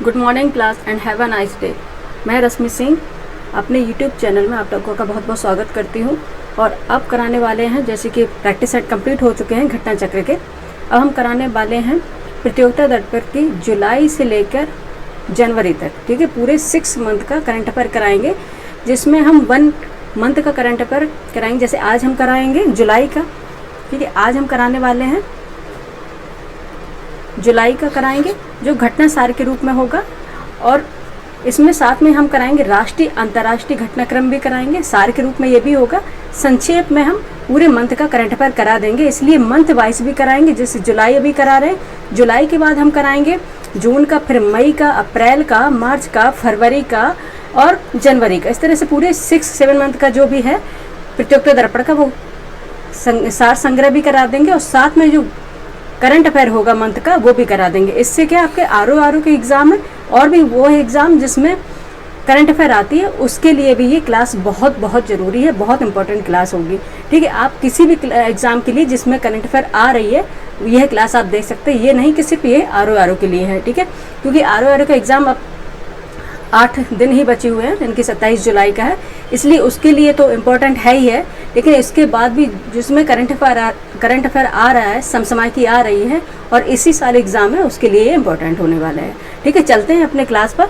Good morning class and have a nice day. मैं रश्मि सिंह अपने YouTube channel में आप लोगों का बहुत बहुत स्वागत करती हूँ। और अब कराने वाले हैं, जैसे कि प्रैक्टिस सेट कंप्लीट हो चुके हैं घटना चक्र के, अब हम कराने वाले हैं प्रतियोगिता दर्पण की जुलाई से लेकर जनवरी तक। ठीक है, पूरे 6 मंथ का करंट अफेयर कराएंगे, जिसमें हम 1 मंथ का करंट अफेयर कराएंगे। जैसे आज हम कराएंगे जुलाई का, ठीक है, आज हम कराने वाले हैं जुलाई का कराएंगे, जो घटना सार के रूप में होगा। और इसमें साथ में हम कराएंगे राष्ट्रीय अंतर्राष्ट्रीय घटनाक्रम भी कराएंगे, सार के रूप में ये भी होगा। संक्षेप में हम पूरे मंथ का करंट अफेयर करा देंगे, इसलिए मंथ वाइज भी कराएंगे। जैसे जुलाई अभी करा रहे हैं, जुलाई के बाद हम कराएंगे जून का, फिर मई का, अप्रैल का, मार्च का, फरवरी का और जनवरी का। इस तरह से पूरे 6-7 मंथ का जो भी है प्रतियोगिता दर्पण का वो सार संग्रह भी करा देंगे, और साथ में जो करंट अफेयर होगा मंथ का वो भी करा देंगे। इससे क्या आपके आर के एग्ज़ाम है, और भी वो है एग्ज़ाम जिसमें करंट अफेयर आती है, उसके लिए भी ये क्लास बहुत बहुत ज़रूरी है, बहुत इंपॉर्टेंट क्लास होगी। ठीक है, आप किसी भी एग्ज़ाम के लिए जिसमें करंट अफेयर आ रही है यह क्लास आप देख सकते हैं। ये नहीं कि सिर्फ ये आर के लिए है, ठीक है, क्योंकि आर का एग्ज़ाम अब 8 दिन ही बचे हुए हैं, इनकी 27 जुलाई का है, इसलिए उसके लिए तो इम्पोर्टेंट है ही है। लेकिन इसके बाद भी जिसमें करंट अफेयर आ रहा है, समसामयिकी आ रही है और इसी साल एग्ज़ाम है, उसके लिए ये इम्पोर्टेंट होने वाला है। ठीक है, चलते हैं अपने क्लास पर,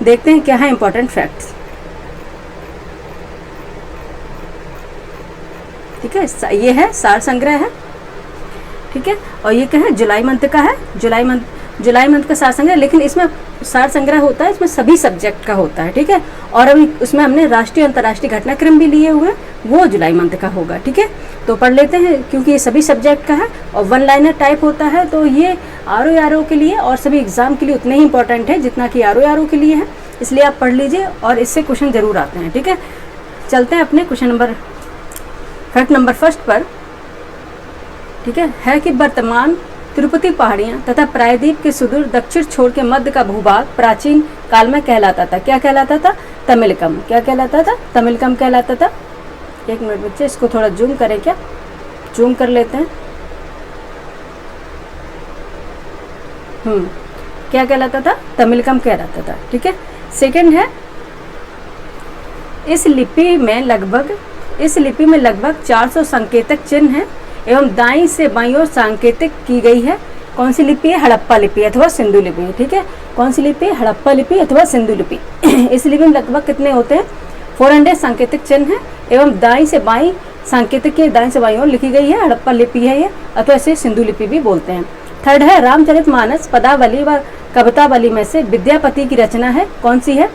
देखते हैं क्या है इम्पोर्टेंट फैक्ट्स। ठीक है, ये है सार संग्रह है, ठीक है, और ये क्या है जुलाई मंथ का है, जुलाई मंथ का सार संग्रह। लेकिन इसमें सार संग्रह होता है, इसमें सभी सब्जेक्ट का होता है, ठीक है। और अभी उसमें हमने राष्ट्रीय अंतर्राष्ट्रीय घटनाक्रम भी लिए हुए हैं, वो जुलाई मंथ का होगा। ठीक है, तो पढ़ लेते हैं, क्योंकि ये सभी सब्जेक्ट का है और 1 लाइनर टाइप होता है, तो ये आर के लिए और सभी एग्जाम के लिए उतने ही इंपॉर्टेंट है जितना कि आर के लिए है, इसलिए आप पढ़ लीजिए और इससे क्वेश्चन जरूर आते हैं। ठीक है, चलते हैं अपने फैक्ट नंबर फर्स्ट पर। ठीक है कि वर्तमान तिरुपति पहाड़ियाँ तथा प्रायद्वीप के सुदूर दक्षिण छोर के मध्य का भूभाग प्राचीन काल में कहलाता था। क्या कहलाता था? तमिलकम। क्या कहलाता था? तमिलकम कहलाता था। 1 मिनट बच्चे, इसको थोड़ा जूम करें, क्या जूम कर लेते हैं। क्या कहलाता था? तमिलकम कहलाता था। ठीक है, सेकंड है, इस लिपि में लगभग 400 संकेतक चिन्ह हैं एवं दाईं से बाईं ओर सांकेतिक की गई है। कौन सी लिपि है? हड़प्पा लिपि अथवा सिंधु लिपि। ठीक है, कौन सी लिपि? हड़प्पा लिपि अथवा सिंधु लिपि। इस लिपि में लगभग कितने होते हैं? 400 सांकेतिक चिन्ह है एवं दाईं से बाईं सांकेतिक की दाईं से बाईं ओर लिखी गई है, हड़प्पा लिपि है ये, अथवा इसे सिंधु लिपि भी बोलते हैं। थर्ड है, रामचरितमानस पदावली व कवितावली में से विद्यापति की रचना है। कौन सी है?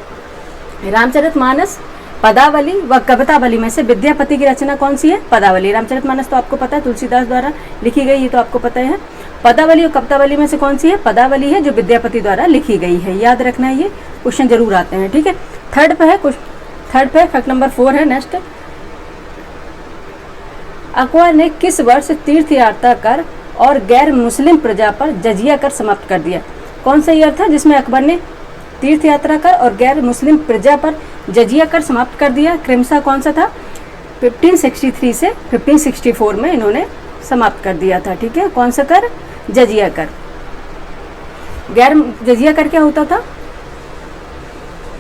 रामचरितमानस पदावली व कवितावली में से विद्यापति की रचना कौन सी है? पदावली। रामचरितमानस तो आपको पता है तुलसीदास द्वारा लिखी गई, ये तो आपको पता है। पदावली और कवितावली में से कौन सी है? पदावली है, जो विद्यापति द्वारा लिखी गई है। याद रखना है, ये क्वेश्चन जरूर आते हैं। ठीक है, थर्ड पे फैक्ट नंबर 4 है नेक्स्ट। अकबर ने किस वर्ष तीर्थ यात्रा कर और गैर मुस्लिम प्रजा पर जजिया कर समाप्त कर दिया? कौन सा ईयर था जिसमें अकबर ने तीर्थ यात्रा कर और गैर मुस्लिम प्रजा पर जजिया कर समाप्त कर दिया? क्रमशः कौन सा था? 1563 से 1564 में इन्होंने समाप्त कर दिया था। ठीक है, कौन सा कर? जजिया कर। जजिया कर क्या होता था?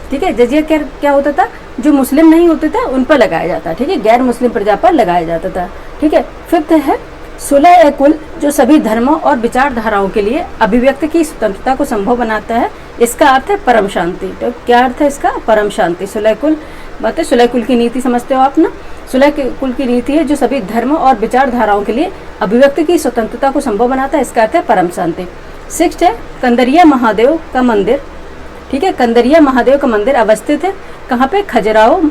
ठीक है, जजिया कर क्या होता था? जो मुस्लिम नहीं होते थे उन पर लगाया जाता। ठीक है, गैर मुस्लिम प्रजा पर लगाया जाता था। ठीक है, फिफ्थ है, सुलह कुल जो सभी धर्मों और विचारधाराओं के लिए अभिव्यक्ति की स्वतंत्रता को संभव बनाता है। इसका अर्थ है परम शांति। तो क्या अर्थ है इसका? परम शांति। सुलह कुल बातें, सुलह कुल की नीति समझते हो आप ना? सुलह कुल की नीति है जो सभी धर्मों और विचारधाराओं के लिए अभिव्यक्ति की स्वतंत्रता को संभव बनाता है। इसका अर्थ है परम शांति। 6 है, कंदरिया महादेव का मंदिर। ठीक है, कंदरिया महादेव का मंदिर अवस्थित है कहाँ पे? खजुराहो,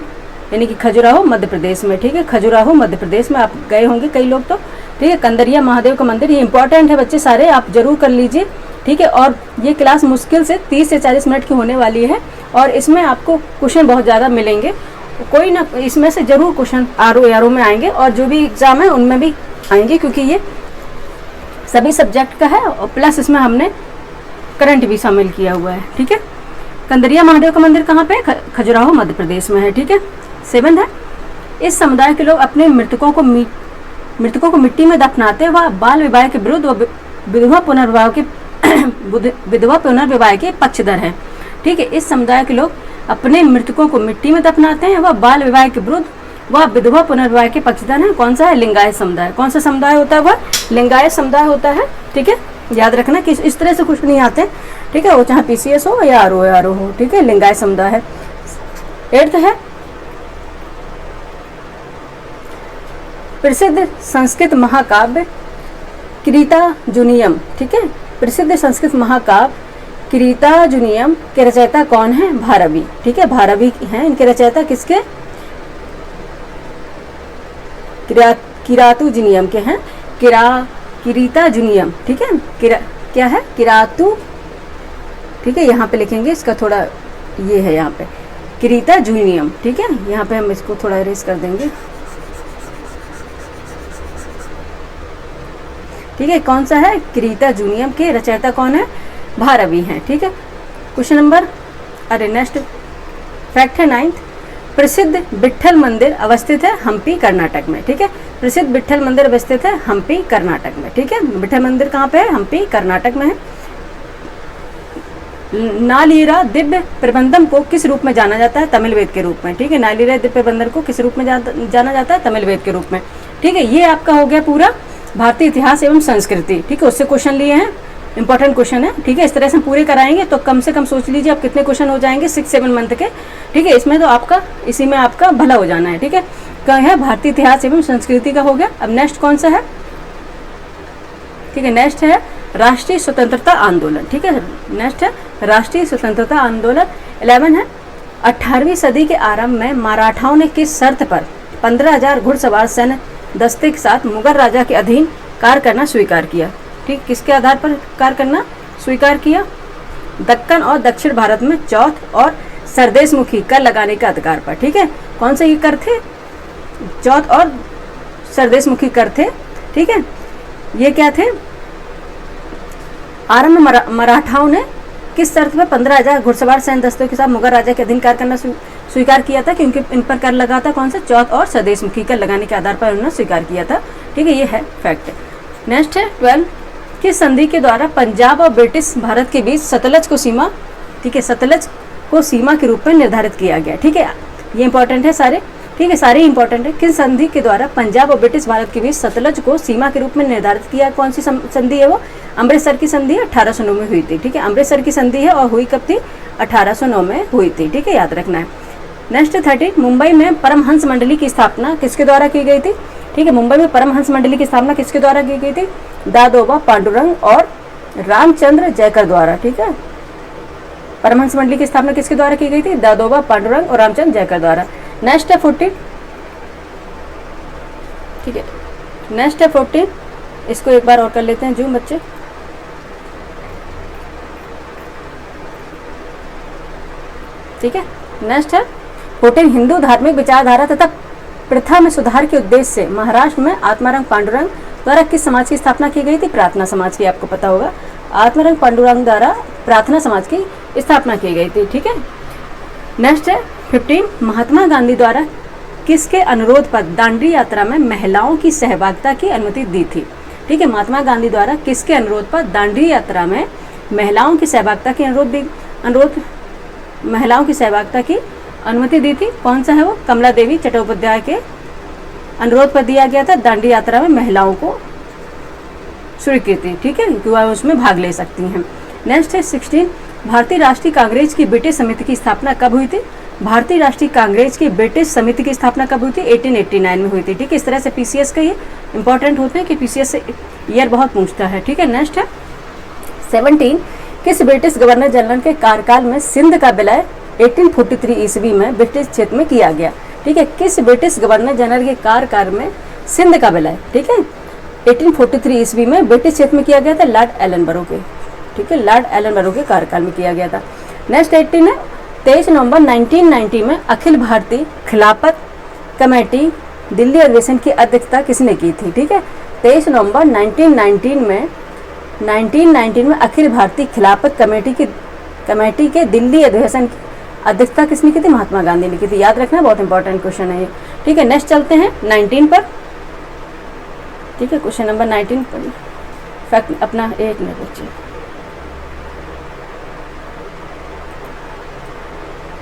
यानी कि खजुराहो मध्य प्रदेश में। ठीक है, खजुराहो मध्य प्रदेश में आप गए होंगे कई लोग तो। ठीक है, कंदरिया महादेव का मंदिर, ये इंपॉर्टेंट है बच्चे सारे, आप जरूर कर लीजिए। ठीक है, और ये क्लास मुश्किल से 30 से 40 मिनट की होने वाली है और इसमें आपको क्वेश्चन बहुत ज़्यादा मिलेंगे। कोई ना इसमें से जरूर क्वेश्चन आर में आएंगे और जो भी एग्जाम है उनमें भी आएंगे, क्योंकि ये सभी सब्जेक्ट का है और प्लस इसमें हमने करंट भी शामिल किया हुआ है। ठीक है, कंदरिया महादेव का मंदिर कहाँ पे? खजुराहो मध्य प्रदेश में है। ठीक है, 7 है, इस समुदाय के लोग अपने मृतकों को मिट्टी में दफनाते व बाल विवाह के विरुद्ध व विधवा पुनर्विवाह के विधवा पुनर्विवाह के पक्षधर हैं। ठीक है, इस समुदाय के लोग अपने मृतकों को मिट्टी में दफनाते हैं। वह बाल विवाह के विरुद्ध वह विधवा पुनर्विवाह के पक्षधर है। कौन सा है? लिंगायत समुदाय। कौन सा समुदाय होता है? वह लिंगायत समुदाय होता है। ठीक है, याद रखना कि इस तरह से कुछ नहीं आते। ठीक है, वो चाहे पीसीएस हो या आरओ हो। ठीक है, लिंगायत समुदाय है। 8th है प्रसिद्ध संस्कृत महाकाव्य किरीटार्जुनीयम। ठीक है, प्रसिद्ध संस्कृत महाकाव्य किरीटार्जुनीयम के रचयिता कौन है? भारवी। ठीक है, भारवी हैं इनके रचयिता। किसके? किरातुजुनियम के हैं। किरीटार्जुनीयम। ठीक है, क्या है? किरातु। ठीक है, यहाँ पे लिखेंगे, इसका थोड़ा ये है यहाँ पे किरीटार्जुनीयम। ठीक है, यहाँ पे हम इसको थोड़ा इरेज कर देंगे। ठीक है, कौन सा है? किरीटार्जुनीयम के रचयिता कौन है? भारवी हैं। ठीक है, क्वेश्चन नंबर नेक्स्ट फैक्ट है 9th। प्रसिद्ध विट्ठल मंदिर अवस्थित है हम्पी कर्नाटक में। ठीक है, प्रसिद्ध विट्ठल मंदिर अवस्थित है हम्पी कर्नाटक में। ठीक है, विट्ठल मंदिर कहाँ पे है? हम्पी कर्नाटक में है। नालीरा दिव्य प्रबंधन को किस रूप में जाना जाता है? तमिल वेद के रूप में। ठीक है, नालीरा दिव्य प्रबंधन को किस रूप में जाना जाता है? तमिल वेद के रूप में। ठीक है, ये आपका हो गया पूरा भारतीय इतिहास एवं संस्कृति। ठीक है, उससे क्वेश्चन लिए हैं, इंपॉर्टेंट क्वेश्चन है। ठीक है, इस तरह से हम पूरे कराएंगे तो कम से कम सोच लीजिए आप कितने क्वेश्चन हो जाएंगे 6-7 मंथ के। ठीक है, इसमें तो आपका इसी में आपका भला हो जाना है। ठीक है, क्या है? भारतीय इतिहास एवं संस्कृति का हो गया। अब नेक्स्ट कौन सा है? ठीक है, नेक्स्ट है राष्ट्रीय स्वतंत्रता आंदोलन। ठीक है, नेक्स्ट है राष्ट्रीय स्वतंत्रता आंदोलन। 11 है 18वीं सदी के आरंभ में मराठाओं ने किस शर्त पर 15,000 घुड़सवार सैन्य दस्ते के साथ मुगल राजा के अधीन कार्य करना स्वीकार किया? ठीक, किसके आधार पर कार्य करना स्वीकार किया? दक्कन और दक्षिण भारत में चौथ और सरदेशमुखी कर लगाने के अधिकार पर। ठीक है, कौन से ये कर थे? चौथ और सरदेशमुखी कर थे। ठीक है, ये क्या थे? आरंभ में मराठाओं ने किस शर्त पर 15,000 घुड़सवार सैन्य दस्तों के साथ मुगल राजा के अधीन कार्य करना स्वीकार किया था? क्योंकि इन पर कर लगा था। कौन सा? चौथ और सरदेशमुखी कर लगाने के आधार पर उन्होंने स्वीकार किया था। ठीक है, ये है फैक्ट। नेक्स्ट है 12 किस संधि के द्वारा पंजाब और ब्रिटिश भारत के बीच सतलज को सीमा, ठीक है, सतलज को सीमा के रूप में निर्धारित किया गया? ठीक है, ये इंपॉर्टेंट है सारे। ठीक है, सारे इंपॉर्टेंट है। किस संधि के द्वारा पंजाब और ब्रिटिश भारत के बीच सतलज को सीमा के रूप में निर्धारित किया? कौन सी संधि है वो? अमृतसर की संधि 1809 में हुई थी। ठीक है, अमृतसर की संधि है और हुई कब थी? 1809 में हुई थी। ठीक है, याद रखना है। नेक्स्ट 13 मुंबई में परमहंस मंडली की स्थापना किसके द्वारा की गई थी? ठीक है, मुंबई में परमहंस मंडली की स्थापना किसके द्वारा की गई थी? दादोबा पांडुरंग और रामचंद्र जयकर द्वारा। ठीक है, परमहंस मंडली की स्थापना किसके द्वारा की गई थी? दादोबा पांडुरंग और रामचंद्र जयकर द्वारा। नेक्स्ट है 14। ठीक है, नेक्स्ट है 14, इसको एक बार और कर लेते हैं जूम बच्चे। ठीक है, नेक्स्ट है 14 हिंदू धार्मिक विचारधारा तथा प्रथा में सुधार के उद्देश्य से महाराष्ट्र में आत्माराम पांडुरंग द्वारा किस समाज की स्थापना की गई थी? प्रार्थना समाज की। आपको पता होगा आत्माराम पांडुरंग द्वारा प्रार्थना समाज की स्थापना की गई थी। ठीक है, नेक्स्ट है 15 महात्मा गांधी द्वारा किसके अनुरोध पर दांडी यात्रा में महिलाओं की सहभागिता की अनुमति दी थी? ठीक है, महात्मा गांधी द्वारा किसके अनुरोध पर दांडी यात्रा में महिलाओं की सहभागिता की महिलाओं की सहभागिता की अनुमति दी थी? कौन सा है वो? कमला देवी चट्टोपाध्याय के अनुरोध पर दिया गया था दांडी यात्रा में महिलाओं को स्वीकृति। ठीक है, कि वह उसमें भाग ले सकती हैं। नेक्स्ट है 16 भारतीय राष्ट्रीय कांग्रेस की ब्रिटिश समिति की स्थापना कब हुई थी? भारतीय राष्ट्रीय कांग्रेस की ब्रिटिश समिति की स्थापना कब हुई थी? 1889 में हुई थी। ठीक है, इस तरह से पीसीएस का ये इंपॉर्टेंट होते हैं कि पीसीएस से ईयर बहुत पूछता है। ठीक है, नेक्स्ट है 17 किस ब्रिटिश गवर्नर जनरल के कार्यकाल में सिंध का विलय 1843 ईस्वी में ब्रिटिश क्षेत्र में किया गया? ठीक है, किस ब्रिटिश गवर्नर जनरल के कार्यकाल में सिंध का विलय, ठीक है, 1843 ईस्वी में ब्रिटिश क्षेत्र में किया गया था? लॉर्ड एलनबरो के, ठीक है, लॉर्ड एलनबरो के कार्यकाल में किया गया था। नेक्स्ट 18 है 23 नवंबर 1990 में अखिल भारतीय खिलाफत कमेटी दिल्ली अधिवेशन की अध्यक्षता किसने की थी? ठीक है, 23 नवंबर 1919 में अखिल भारतीय खिलाफत कमेटी के दिल्ली अधिवेशन की अध्यक्षता किसने की थी? महात्मा गांधी ने की थी। याद रखना, बहुत इंपॉर्टेंट क्वेश्चन है ये। ठीक है, नेक्स्ट चलते हैं 19 पर। ठीक है, क्वेश्चन नंबर 19 पर फैक्ट अपना एक मिनट बच्चे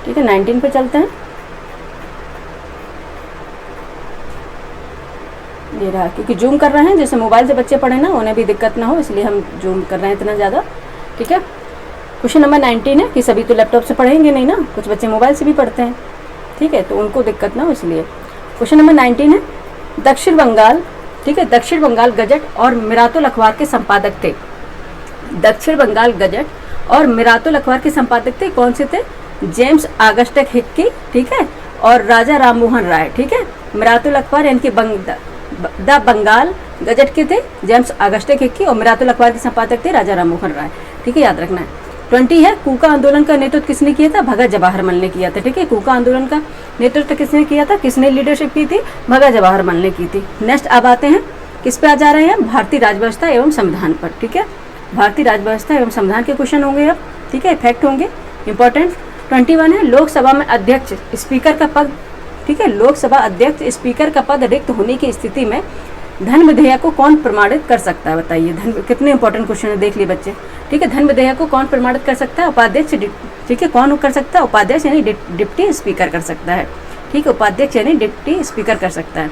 ठीक है, 19 पे चलते हैं। ये रहा, क्योंकि जूम कर रहे हैं, जैसे मोबाइल से बच्चे पढ़े ना, उन्हें भी दिक्कत ना हो, इसलिए हम जूम कर रहे हैं इतना ज़्यादा। ठीक है, क्वेश्चन नंबर 19 है कि सभी तो लैपटॉप से पढ़ेंगे नहीं ना, कुछ बच्चे मोबाइल से भी पढ़ते हैं। ठीक है, तो उनको दिक्कत ना हो इसलिए। क्वेश्चन नंबर 19 है, दक्षिण बंगाल, ठीक है, दक्षिण बंगाल गजट और मिरातुल अखबार के संपादक थे। दक्षिण बंगाल गजट और मिरातुल अखबार के संपादक थे, कौन से थे? जेम्स ऑगस्टस हिक्की, ठीक है, और राजा राममोहन राय। ठीक है, मिरातुल अखबार यानी कि द बंगाल गजट के थे जेम्स ऑगस्टस हिक्की, और मिरातुल अखबार के संपादक थे राजा राममोहन राय। ठीक है, याद रखना है। 20 है, कूका आंदोलन का नेतृत्व किसने किया था? भगत जवाहरलाल ने किया था। ठीक है, कूका आंदोलन का नेतृत्व किसने किया था? किसने लीडरशिप की थी? भगत जवाहरलाल ने की थी। नेक्स्ट अब आते हैं, किस पे आ जा रहे हैं? भारतीय राजव्यवस्था एवं संविधान पर। ठीक है, भारतीय राजव्यवस्था एवं संविधान के क्वेश्चन होंगे अब। ठीक है, फैक्ट होंगे इंपॉर्टेंट। 21 है, लोकसभा में अध्यक्ष स्पीकर का पद, ठीक है, लोकसभा अध्यक्ष स्पीकर का पद रिक्त होने की स्थिति में धन विधेयक को कौन प्रमाणित कर सकता है? बताइए, धन, कितने इंपॉर्टेंट क्वेश्चन है, देख लिए बच्चे। ठीक है, धन विधेयक को कौन प्रमाणित कर सकता है? उपाध्यक्ष। ठीक है, कौन कर सकता है? उपाध्यक्ष यानी डिप्टी स्पीकर कर सकता है। ठीक है, उपाध्यक्ष यानी डिप्टी स्पीकर कर सकता है।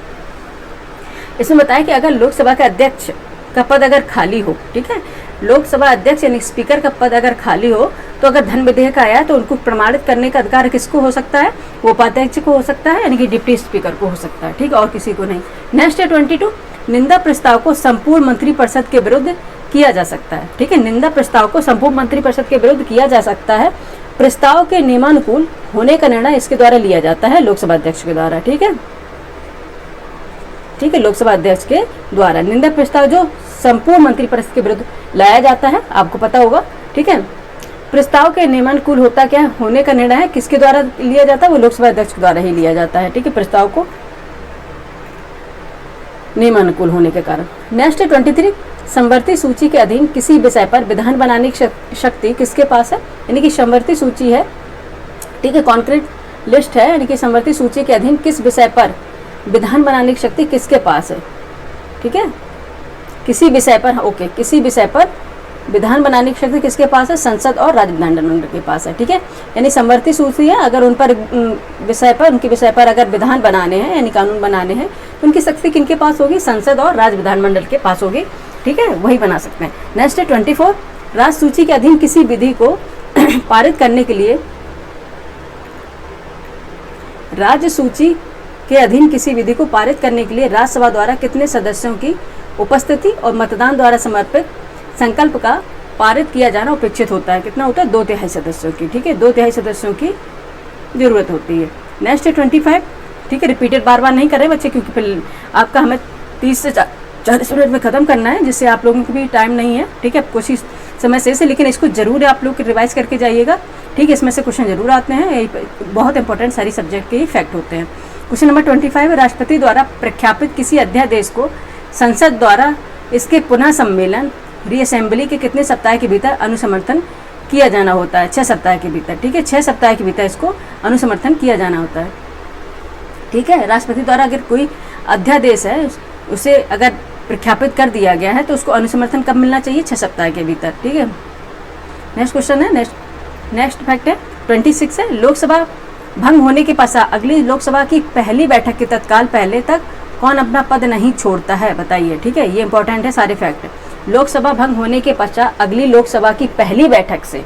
इसमें बताया कि अगर लोकसभा के अध्यक्ष का पद अगर खाली हो, ठीक है, लोकसभा अध्यक्ष यानी स्पीकर का पद अगर खाली हो, तो अगर धन विधेयक आया तो उनको प्रमाणित करने का अधिकार किसको हो सकता है? वो उपाध्यक्ष को हो सकता है, यानी कि डिप्टी स्पीकर को हो सकता है। ठीक है, और किसी को नहीं। नेक्स्ट है 22, निंदा प्रस्ताव को संपूर्ण मंत्रिपरिषद के विरुद्ध किया जा सकता है। ठीक है, निंदा प्रस्ताव को संपूर्ण मंत्रिपरिषद के विरुद्ध किया जा सकता है। प्रस्ताव के नियमानुकूल होने का निर्णय इसके द्वारा लिया जाता है, लोकसभा अध्यक्ष के द्वारा। ठीक है, ठीक है, लोकसभा अध्यक्ष के द्वारा निंदा प्रस्ताव जो संपूर्ण मंत्रिपरिषद के विरुद्ध लाया जाता है, आपको पता होगा। ठीक है, प्रस्ताव के नियमानुकूल होता क्या है? होने का निर्णय है किसके द्वारा लिया जाता है? वो लोकसभा अध्यक्ष के द्वारा ही लिया जाता है। ठीक है, प्रस्ताव को नियमानुकूल होने के कारण। नेक्स्ट है 23, संवर्ती सूची के अधीन किसी विषय पर विधान बनाने की शक्ति किसके पास है? यानी कि संवर्ती सूची है, ठीक है, कॉन्क्रीट लिस्ट है, यानी कि संवर्ती सूची के अधीन किस विषय पर विधान बनाने की शक्ति किसके पास है? ठीक है, किसी विषय पर, ओके, किसी विषय पर विधान बनाने की शक्ति किसके पास है? संसद और राज्य विधानमंडल के पास है। ठीक है, यानी संवर्ती सूची है, अगर उन पर विषय पर, उनके विषय पर अगर विधान बनाने हैं यानी कानून बनाने हैं, तो उनकी शक्ति किनके पास होगी? संसद और राज्य विधानमंडल के पास होगी। ठीक है, वही बना सकते हैं। नेक्स्ट है 24, राज्य सूची के अधीन किसी विधि को पारित करने के लिए, राज्य सूची के अधीन किसी विधि को पारित करने के लिए राज्यसभा द्वारा कितने सदस्यों की उपस्थिति और मतदान द्वारा समर्पित संकल्प का पारित किया जाना अपेक्षित होता है? कितना होता है? 2/3 सदस्यों की। ठीक है, 2/3 सदस्यों की जरूरत होती है। नेक्स्ट है 25, ठीक है, रिपीटेड बार बार नहीं कर रहे बच्चे, क्योंकि फिर आपका हमें 30 से 40 मिनट में ख़त्म करना है, जिससे आप लोगों को भी टाइम नहीं है। ठीक है, कोशिश समय से लेकिन इसको जरूर आप लोग रिवाइज करके जाइएगा। ठीक है, इसमें से क्वेश्चन जरूर आते हैं, बहुत इंपॉर्टेंट सारी सब्जेक्ट के ही फैक्ट होते हैं। क्वेश्चन नंबर 25, राष्ट्रपति द्वारा प्रख्यापित किसी अध्यादेश को संसद द्वारा इसके पुनः सम्मेलन रीअसेंबली के कितने सप्ताह के भीतर अनुसमर्थन किया जाना होता है? 6 सप्ताह के भीतर। ठीक है, 6 सप्ताह के भीतर इसको अनुसमर्थन किया जाना होता है। ठीक है, राष्ट्रपति द्वारा अगर कोई अध्यादेश है उसे अगर प्रख्यापित कर दिया गया है तो उसको अनुसमर्थन कब मिलना चाहिए? 6 सप्ताह के भीतर। ठीक है, नेक्स्ट क्वेश्चन है, नेक्स्ट फैक्ट है 26 है, लोकसभा भंग होने के पश्चात अगली लोकसभा की पहली बैठक के तत्काल पहले तक कौन अपना पद नहीं छोड़ता है? बताइए। ठीक है, ये इंपॉर्टेंट है सारे फैक्ट। लोकसभा भंग होने के पश्चात अगली लोकसभा की पहली बैठक से,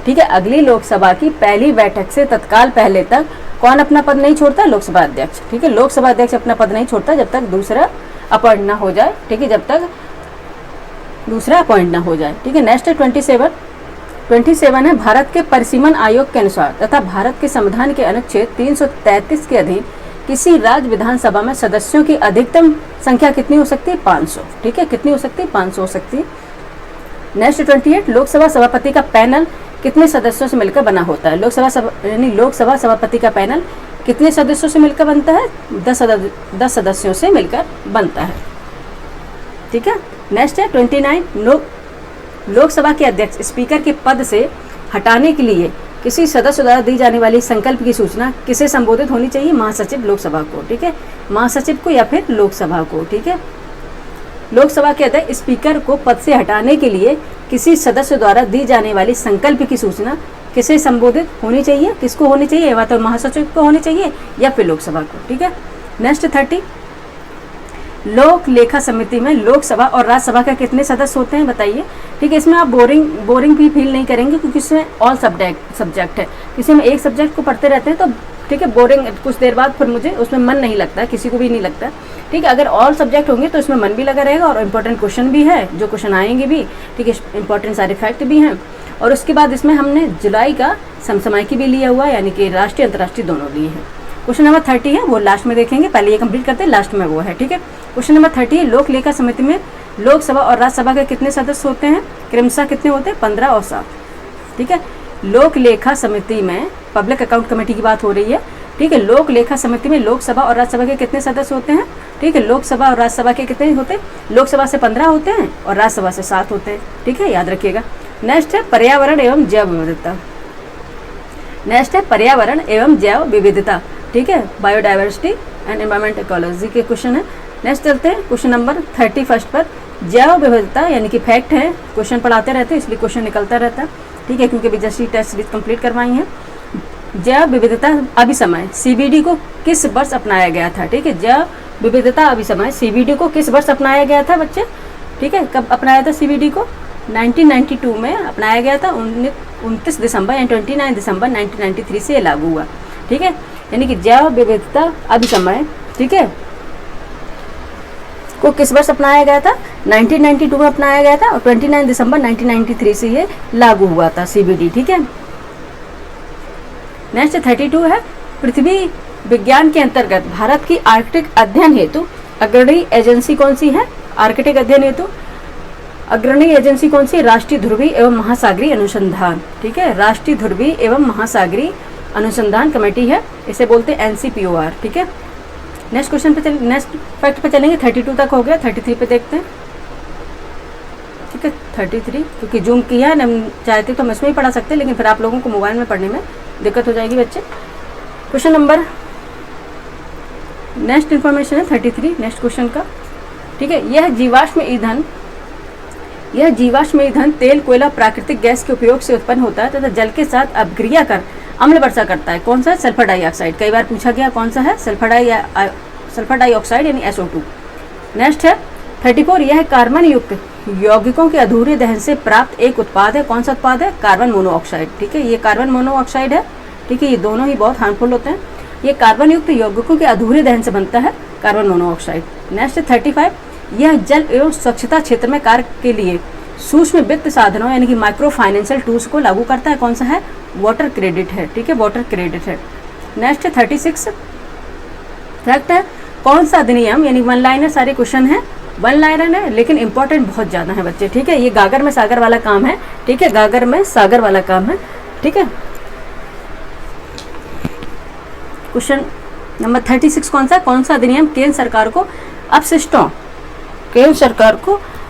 ठीक है, अगली लोकसभा की पहली बैठक से तत्काल पहले तक कौन अपना पद नहीं छोड़ता? लोकसभा अध्यक्ष। ठीक है, लोकसभा अध्यक्ष अपना पद नहीं छोड़ता जब तक दूसरा अपॉइंट ना हो जाए। ठीक है, जब तक दूसरा अपॉइंट ना हो जाए। ठीक है, नेक्स्ट है 27 है, भारत के परिसीमन आयोग के अनुसार तथा भारत के संविधान के अनुच्छेद 333 के अधीन किसी राज्य विधानसभा में सदस्यों की अधिकतम संख्या कितनी हो सकती है? 500। ठीक है, कितनी हो सकती है? 500 हो सकती है। नेक्स्ट 28, लोकसभा सभापति का पैनल कितने सदस्यों से मिलकर बना होता है? लोकसभा सभापति का पैनल कितने सदस्यों से मिलकर बनता है? 10 सदस्यों से मिलकर बनता है। ठीक है, नेक्स्ट है 29, लोकसभा के अध्यक्ष स्पीकर के पद से हटाने के लिए किसी सदस्य द्वारा दी जाने वाली संकल्प की सूचना किसे संबोधित होनी चाहिए? महासचिव लोकसभा को। ठीक है, महासचिव को या फिर लोकसभा को। ठीक है, लोकसभा के अध्यक्ष स्पीकर को पद से हटाने के लिए किसी सदस्य द्वारा दी जाने वाली संकल्प की सूचना किसे संबोधित होनी चाहिए, किसको होनी चाहिए, या तो महासचिव को होनी चाहिए या फिर लोकसभा को। ठीक है, नेक्स्ट 30, लोक लेखा समिति में लोकसभा और राज्यसभा के कितने सदस्य होते हैं बताइए। ठीक है, इसमें आप बोरिंग भी फील नहीं करेंगे क्योंकि इसमें ऑल सब्जेक्ट है, किसी में एक सब्जेक्ट को पढ़ते रहते हैं तो ठीक है बोरिंग कुछ देर बाद फिर मुझे उसमें मन नहीं लगता, किसी को भी नहीं लगता। ठीक है, अगर ऑल सब्जेक्ट होंगे तो इसमें मन भी लगा रहेगा और इंपॉर्टेंट क्वेश्चन भी है, जो क्वेश्चन आएंगे भी, ठीक है, इंपॉर्टेंट सारे फैक्ट भी हैं। और उसके बाद इसमें हमने जुलाई का समसामयिकी भी लिया हुआ है, यानी कि राष्ट्रीय अंतर्राष्ट्रीय दोनों लिए हैं। क्वेश्चन नंबर 30 है, वो लास्ट में देखेंगे, पहले ये कंप्लीट करते हैं, लास्ट में वो है। ठीक है, क्वेश्चन नंबर 30 है, लोक लेखा समिति में लोकसभा और राज्यसभा के कितने सदस्य होते हैं, क्रमशः कितने होते हैं, 15 और 7। ठीक है, लोक लेखा समिति में पब्लिक अकाउंट कमेटी की बात हो रही है। ठीक है, लोक लेखा समिति में लोकसभा और राज्यसभा के कितने सदस्य होते हैं। ठीक है, लोकसभा और राज्यसभा के कितने होते हैं, लोकसभा से 15 होते हैं और राज्यसभा से 7 होते हैं। ठीक है, याद रखिएगा। नेक्स्ट है पर्यावरण एवं जैव विविधता। नेक्स्ट है पर्यावरण एवं जैव विविधता। ठीक है, बायोडाइवर्सिटी एंड एनवायरमेंट इकोलॉजी के क्वेश्चन है। नेक्स्ट चलते हैं क्वेश्चन नंबर 31 पर। जैव विविधता यानी कि फैक्ट है, क्वेश्चन पढ़ाते रहते हैं इसलिए क्वेश्चन निकलता रहता है। ठीक है, क्योंकि जैसी टेस्ट सीरीज कंप्लीट करवाई है। जैव विविधता अभिसमय सीबीडी को किस वर्ष अपनाया गया था। ठीक है, जैव विविधता अभिसमय सीबीडी को किस वर्ष अपनाया गया था बच्चे। ठीक है, कब अपनाया था सीबीडी को, 1992 में अपनाया गया था। 29 दिसंबर यानी 29 दिसंबर 1993 से लागू हुआ। ठीक है, यानी कि जैव विविधता अभिसमय, ठीक है, को किस वर्ष अपनाया गया था, 1992 में अपनाया गया था और 29 दिसंबर 1993 से ये लागू हुआ था सीबीडी। ठीक है, नेक्स्ट 32 है, पृथ्वी विज्ञान के अंतर्गत भारत की आर्कटिक अध्ययन हेतु अग्रणी एजेंसी कौन सी है। आर्कटिक अध्ययन हेतु अग्रणी एजेंसी कौन सी, राष्ट्रीय ध्रुवीय एवं महासागरीय अनुसंधान। ठीक है, राष्ट्रीय ध्रुवीय एवं महासागरीय अनुसंधान कमेटी है, इसे बोलते हैं NCPOR। ठीक है, नेक्स्ट क्वेश्चन पे नेक्स्ट फैक्ट पे चलेंगे। 32 तक हो गया, 33 पे देखते हैं। ठीक है, 33 क्योंकि जूम किया है ना, चाहते तो हम इसमें ही पढ़ा सकते हैं लेकिन फिर आप लोगों को मोबाइल में पढ़ने में दिक्कत हो जाएगी बच्चे। क्वेश्चन नंबर नेक्स्ट इन्फॉर्मेशन है 33 नेक्स्ट क्वेश्चन का। ठीक है, यह जीवाश्म ईंधन तेल, कोयला, प्राकृतिक गैस के उपयोग से उत्पन्न होता है तथा जल के साथ अपक्रिया कर अम्ल वर्षा करता है। कौन सा है, सल्फर डाइऑक्साइड। कई बार पूछा गया कौन सा है, सल्फर डाइऑक्साइड यानी SO2। नेक्स्ट है 34, यह कार्बन युक्त यौगिकों के अधूरे दहन से प्राप्त एक उत्पाद है। कौन सा उत्पाद है, कार्बन मोनोऑक्साइड। ठीक है, ये कार्बन मोनोऑक्साइड है। ठीक है, ये दोनों ही बहुत हार्मफुल होते हैं। ये कार्बन युक्त यौगिकों के अधूरे दहन से बनता है कार्बन मोनोऑक्साइड। नेक्स्ट 35, यह जल एवं स्वच्छता क्षेत्र में कार्य के लिए सूक्ष्म वित्त साधनों यानी कि माइक्रो फाइनेंशियल टूल्स को लागू करता है। कौन सा है, वाटर क्रेडिट है। ठीक है, वाटर क्रेडिट है। नेक्स्ट 36 फैक्ट है, कौन सा अधिनियम, यानी वन लाइनर सारे क्वेश्चन है, वन लाइनर है लेकिन इंपॉर्टेंट बहुत ज़्यादा है बच्चे। ठीक है, ये गागर में सागर वाला काम है। ठीक है, गागर में सागर वाला काम है। ठीक है, क्वेश्चन नंबर 36 कौन सा अधिनियम केंद्र सरकार को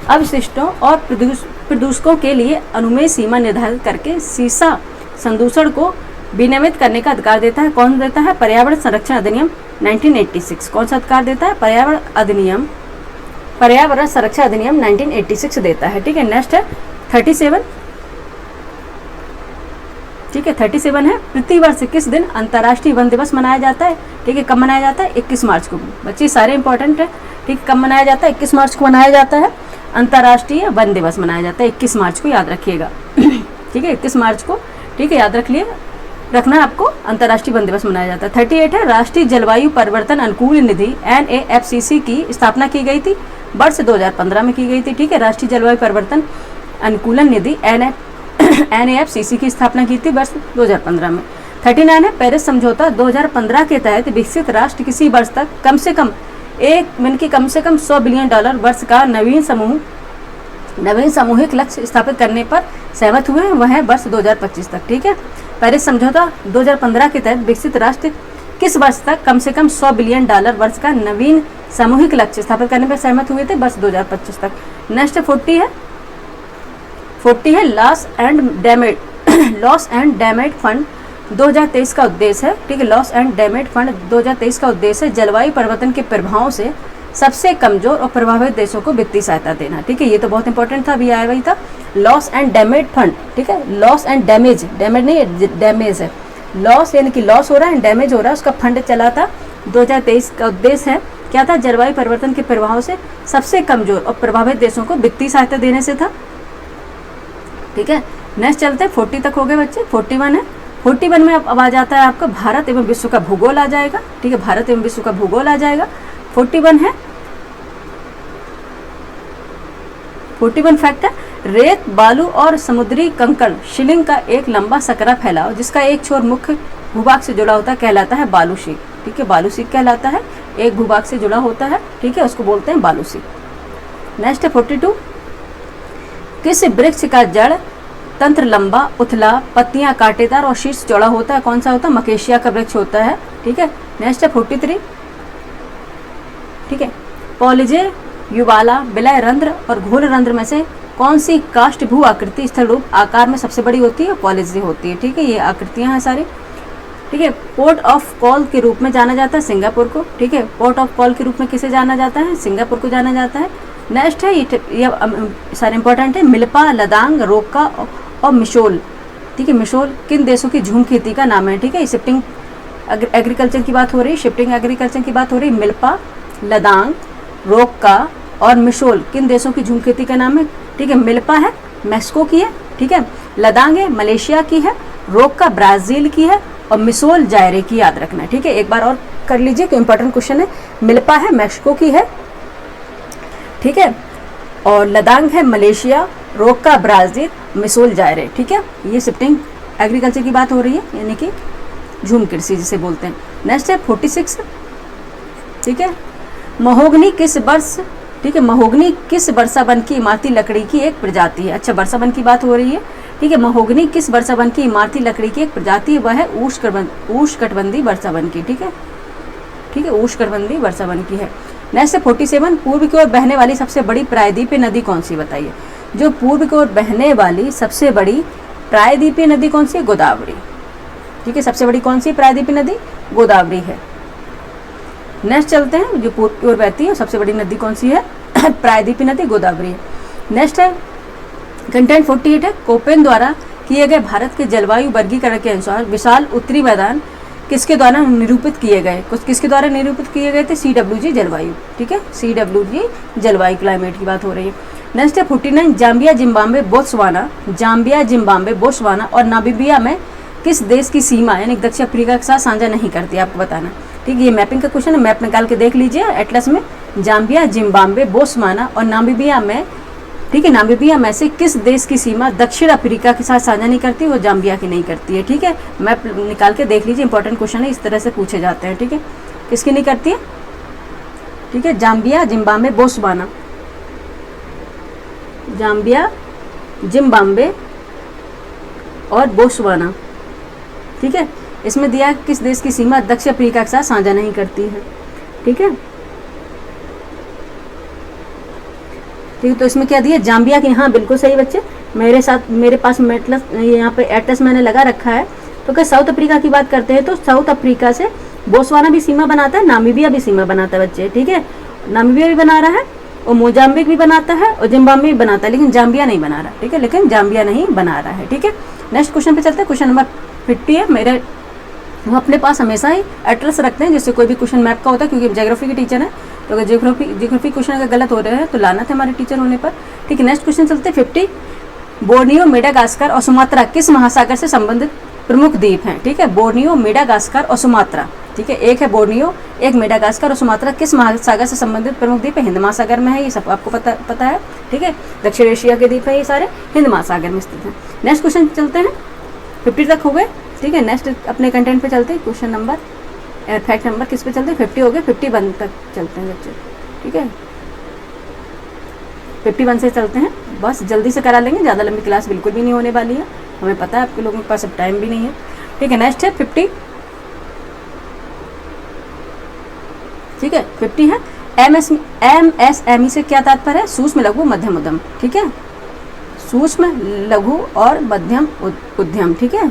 अपशिष्टों और प्रदूषकों के लिए अनुमेय सीमा निर्धारित करके सीसा संदूषण को विनियमित करने का अधिकार देता है। कौन देता है, पर्यावरण संरक्षण अधिनियम 1986। कौन सा अधिकार देता है, पर्यावरण संरक्षण अधिनियम 1986 देता है। ठीक है, नेक्स्ट है 37। ठीक है, 37 है, प्रतिवर्ष किस दिन अंतर्राष्ट्रीय वन दिवस मनाया जाता है। ठीक है, कब मनाया जाता है, 21 मार्च को। बच्चे सारे इंपॉर्टेंट है। ठीक है, कब मनाया जाता है, 21 मार्च को मनाया जाता है। अंतर्राष्ट्रीय वन दिवस मनाया जाता है 21 मार्च को, याद रखिएगा। ठीक है, 21 मार्च को। ठीक है, याद रखना आपको, अंतर्राष्ट्रीय वन दिवस मनाया जाता है। 38 है, राष्ट्रीय जलवायु परिवर्तन अनुकूल निधि NAFCC की स्थापना की गई थी, वर्ष 2015 में की गई थी। ठीक है, राष्ट्रीय जलवायु परिवर्तन अनुकूलन निधि NAFCC की स्थापना की थी वर्ष 2015 में। 39 है, पेरिस समझौता 2015 के तहत विकसित राष्ट्र किसी वर्ष तक कम से कम $100 बिलियन वर्ष का नवीन सामूहिक लक्ष्य स्थापित करने पर सहमत हुए हैं, वह है वर्ष 2025 तक। ठीक है, पेरिस समझौता 2015 के तहत विकसित राष्ट्र किस वर्ष तक कम से कम $100 बिलियन वर्ष का नवीन सामूहिक लक्ष्य स्थापित करने पर सहमत हुए थे, वर्ष 2025 तक। नेक्स्ट 40 है, लॉस एंड डैमेज फंड 2023 का उद्देश्य है। ठीक है, लॉस एंड डैमेज फंड 2023 का उद्देश्य है जलवायु परिवर्तन के प्रभावों से सबसे कमजोर और प्रभावित देशों को वित्तीय सहायता देना। ठीक है, ये तो बहुत इंपॉर्टेंट था, अभी आया वही था। लॉस एंड डैमेज फंड, ठीक है, लॉस एंड डैमेज, डैमेज नहीं है, डैमेज है, लॉस यानी कि लॉस हो रहा है, डैमेज हो रहा है, उसका फंड चला था 2023 का उद्देश्य है क्या था, जलवायु परिवर्तन के प्रभाव से सबसे कमजोर और प्रभावित देशों को वित्तीय सहायता देने से था। ठीक है, नेक्स्ट चलते हैं, 40 तक हो गए बच्चे, 41 है। 41 में अब आ जाता है आपका भारत एवं विश्व का भूगोल आ जाएगा। ठीक है, भारत एवं विश्व का भूगोल आ जाएगा। 41 है, 41 फैक्ट है, रेत, बालू और समुद्री कंकड़ शिलिंग का एक लंबा सकरा फैलाव जिसका एक छोर मुख्य भूभाग से जुड़ा होता है कहलाता है बालूशिक। ठीक है, बालूशिक कहलाता है, एक भूभाग से जुड़ा होता है। ठीक है, उसको बोलते हैं बालूशिक। नेक्स्ट है 42, किस वृक्ष का जड़ तंत्र लंबा, उथला, पत्तियां कांटेदार और शीर्ष चौड़ा होता है, कौन सा होता है, मकेशिया का वृक्ष होता है। ठीक है, नेक्स्ट है 43, ठीक है, पॉलिजे, युवाला, विलय रंध्र और घोल रंध्र में से कौन सी काष्ठ भू आकृति स्थल रूप आकार में सबसे बड़ी होती है, पॉलिजे होती है। ठीक है, ये आकृतियां हैं सारी। ठीक है, पोर्ट ऑफ कॉल के रूप में जाना जाता है सिंगापुर को। ठीक है, पोर्ट ऑफ कॉल के रूप में किसे जाना जाता है, सिंगापुर को जाना जाता है। नेक्स्ट है ये सारे इंपॉर्टेंट है, मिल्पा, लदांग, रोका और मिशोल। ठीक है, मिशोल किन देशों की झूम खेती का नाम है। ठीक है, शिफ्टिंग एग्रीकल्चर की बात हो रही है, शिफ्टिंग एग्रीकल्चर की बात हो रही है। मिल्पा, लदांग, रोका और मिशोल किन देशों की झूम खेती का नाम है। ठीक है, मिल्पा है मैक्सिको की है। ठीक है, लदांग है मलेशिया की है, रोका ब्राजील की है और मिशोल जायरे की, याद रखना है। ठीक है, एक बार और कर लीजिए कि इंपॉर्टेंट क्वेश्चन है। मिल्पा है मैक्सिको की है, ठीक है, और लदांग है मलेशिया, रोका ब्राजील, मिशोल जायरे। ठीक है, ये शिफ्टिंग एग्रीकल्चर की बात हो रही है, यानी कि झूम कृषि जिसे बोलते हैं। नेक्स्ट है 46, ठीक है, महोगनी किस वर्ष, ठीक है, महोगनी किस वर्षावन की इमारती लकड़ी की एक प्रजाति है। अच्छा, वर्षावन की बात हो रही है। ठीक है, महोगनी किस वर्षावन की इमारती लकड़ी की एक प्रजाति है, वह है उष्णकटिबंधीय वर्षावन की। ठीक है, ठीक है, उष्णकटिबंधीय वर्षावन की है। नेक्स्ट है 47, पूर्व की ओर बहने वाली सबसे बड़ी प्रायद्वीपीय नदी कौन सी, बताइए। जो पूर्व की ओर बहने वाली सबसे बड़ी प्रायद्वीपीय नदी कौन सी है, गोदावरी। ठीक है, सबसे बड़ी कौन सी प्रायद्वीपीय नदी, गोदावरी है। नेक्स्ट चलते हैं, जो पूर्व की ओर बहती है सबसे बड़ी नदी कौन सी है, प्रायद्वीपीय नदी गोदावरी है। नेक्स्ट है कंटेंट 48 है, कोपेन द्वारा किए गए भारत के जलवायु वर्गीकरण के अनुसार विशाल उत्तरी मैदान किसके द्वारा निरूपित किए गए, कुछ किसके द्वारा निरूपित किए गए थे, CWG जलवायु। ठीक है, CWG जलवायु, क्लाइमेट की बात हो रही है। नेक्स्ट है 49, Zambia, Zimbabwe, Botswana, Zambia, Zimbabwe, Botswana और नामीबिया में किस देश की सीमा यानी दक्षिण अफ्रीका के साथ साझा नहीं करती, आपको बताना। ठीक है, ये मैपिंग का क्वेश्चन है, मैप निकाल के देख लीजिए एटलस में। जाम्बिया, जिम्बाब्वे, बोत्सवाना और नामीबिया में, ठीक है, नामीबिया में से किस देश की सीमा दक्षिण अफ्रीका के साथ साझा नहीं करती, वो जाम्बिया की नहीं करती है। ठीक है, मैप निकाल के देख लीजिए, इंपॉर्टेंट क्वेश्चन है, इस तरह से पूछे जाते हैं। ठीक है, किसकी नहीं करती है, ठीक है, Zambia, Zimbabwe, Botswana, Zambia, Zimbabwe और बोत्सवाना। ठीक है, इसमें दिया किस देश की सीमा दक्षिण अफ्रीका के साथ साझा नहीं करती है। ठीक है, ठीक है, तो इसमें क्या दिया, जाम्बिया की, हाँ बिल्कुल सही बच्चे, मेरे पास मेटलस यहाँ पे एटलस मैंने लगा रखा है। तो क्या साउथ अफ्रीका की बात करते हैं तो साउथ अफ्रीका से बोत्सवाना भी सीमा बनाता है, नामीबिया भी सीमा बनाता है बच्चे। ठीक है, नामीबिया भी बना रहा है और मोजाम्बिक भी बनाता है और जिम्बाब्वे भी बनाता है, लेकिन जाम्बिया नहीं बना रहा। ठीक है, लेकिन जाम्बिया नहीं बना रहा है। ठीक है, नेक्स्ट क्वेश्चन पे चलते हैं, क्वेश्चन नंबर 50 है। मेरे वो अपने पास हमेशा ही एटलस रखते हैं, जिससे कोई भी क्वेश्चन मैप का होता है, क्योंकि ज्योग्राफी के टीचर है, तो अगर ज्योग्राफी क्वेश्चन अगर गलत हो रहे हैं तो लाना था हमारे टीचर होने पर। ठीक है, नेक्स्ट क्वेश्चन चलते हैं 50, बोर्नियो, मेडागास्कर और सुमात्रा किस महासागर से संबंधित प्रमुख द्वीप हैं। ठीक है, बोर्नियो, मेडागास्कर और सुमात्रा। ठीक है, एक है बोर्नियो, एक मेडागास्कर और सुमात्रा किस महासागर से संबंधित प्रमुख द्वीप है, हिंद महासागर में है, ये सब आपको पता है। ठीक है, दक्षिण एशिया के द्वीप है ये सारे, हिंद महासागर में स्थित हैं। नेक्स्ट क्वेश्चन चलते हैं, 50 तक हो गए। ठीक है, नेक्स्ट अपने कंटेंट पे चलते हैं, क्वेश्चन नंबर फैक्ट नंबर किस पे चलते हैं, 50 हो गए, 51 तक चलते हैं बच्चे। ठीक है, 51 से चलते हैं, बस जल्दी से करा लेंगे, ज़्यादा लंबी क्लास बिल्कुल भी नहीं होने वाली है, हमें पता है आपके लोगों के पास अब टाइम भी नहीं है। ठीक है, नेक्स्ट है 50। ठीक है, 50 है, MSME से क्या तात्पर्य है, सूक्ष्म, लघु, मध्यम उद्यम। ठीक है, सूक्ष्म, लघु और मध्यम उद्यम। ठीक है,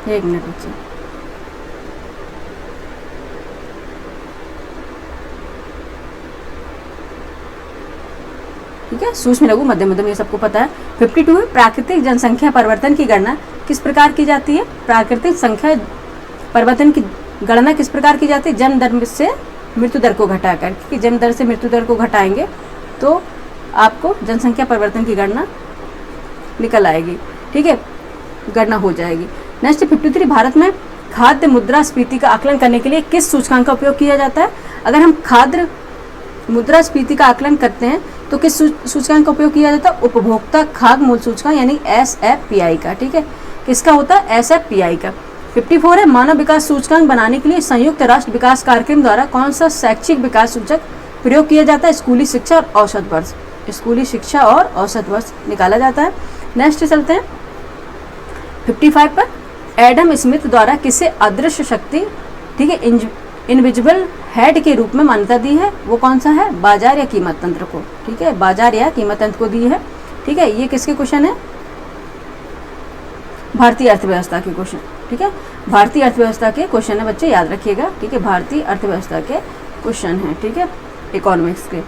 एक मिनट बच्चे, ठीक है, सूक्ष्म लघु मध्यम उद्यम ये सबको पता है। 52 है प्राकृतिक जनसंख्या परिवर्तन की गणना किस प्रकार की जाती है। प्राकृतिक संख्या परिवर्तन की गणना किस प्रकार की जाती है, जन्म दर से मृत्यु दर को घटाकर, क्योंकि जन्म दर से मृत्यु दर को घटाएंगे तो आपको जनसंख्या परिवर्तन की गणना निकल आएगी, ठीक है, गणना हो जाएगी। नेक्स्ट 53 भारत में खाद्य मुद्रास्फीति का आकलन करने के लिए किस सूचकांक का उपयोग किया जाता है। अगर हम खाद्य मुद्रास्फीति का आकलन करते हैं तो किस सूचकांक का उपयोग किया जाता है, उपभोक्ता खाद्य मूल्य सूचकांक यानी SFPI का, ठीक है, किसका होता है, SFPI का। 54 है मानव विकास सूचकांक बनाने के लिए संयुक्त राष्ट्र विकास कार्यक्रम द्वारा कौन सा शैक्षिक विकास सूचक प्रयोग किया जाता है, स्कूली शिक्षा और औसत वर्ष, स्कूली शिक्षा और औसत वर्ष निकाला जाता है। नेक्स्ट चलते हैं 55 पर, एडम स्मिथ द्वारा किसे अदृश्य शक्ति, ठीक है, इनविजिबल हेड के रूप में मान्यता दी है, वो कौन सा है, बाजार या कीमत तंत्र को, ठीक है, बाजार या कीमत तंत्र को दी है, ठीक है। ये किसके क्वेश्चन है, भारतीय अर्थव्यवस्था के क्वेश्चन, ठीक है, भारतीय अर्थव्यवस्था के क्वेश्चन है बच्चे, याद रखिएगा, ठीक है, भारतीय अर्थव्यवस्था के क्वेश्चन है, ठीक है, इकोनॉमिक्स के।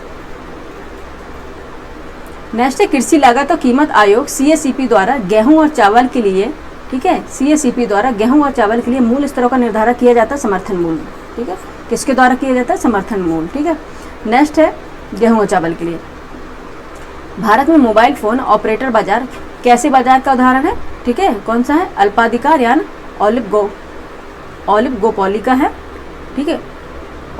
नेक्स्ट है कृषि लागत और कीमत आयोग CACP द्वारा गेहूं और चावल के लिए, ठीक है, CACP द्वारा गेहूं और चावल के लिए मूल्य स्तरों का निर्धारण किया जाता है, समर्थन मूल्य, ठीक है, किसके द्वारा किया जाता है, समर्थन मूल्य, ठीक है। नेक्स्ट है गेहूं और चावल के लिए, भारत में मोबाइल फोन ऑपरेटर बाजार कैसे बाजार का उदाहरण है, ठीक है, कौन सा है, अल्पाधिकार यानी ओलिगोपोली का है, ठीक है,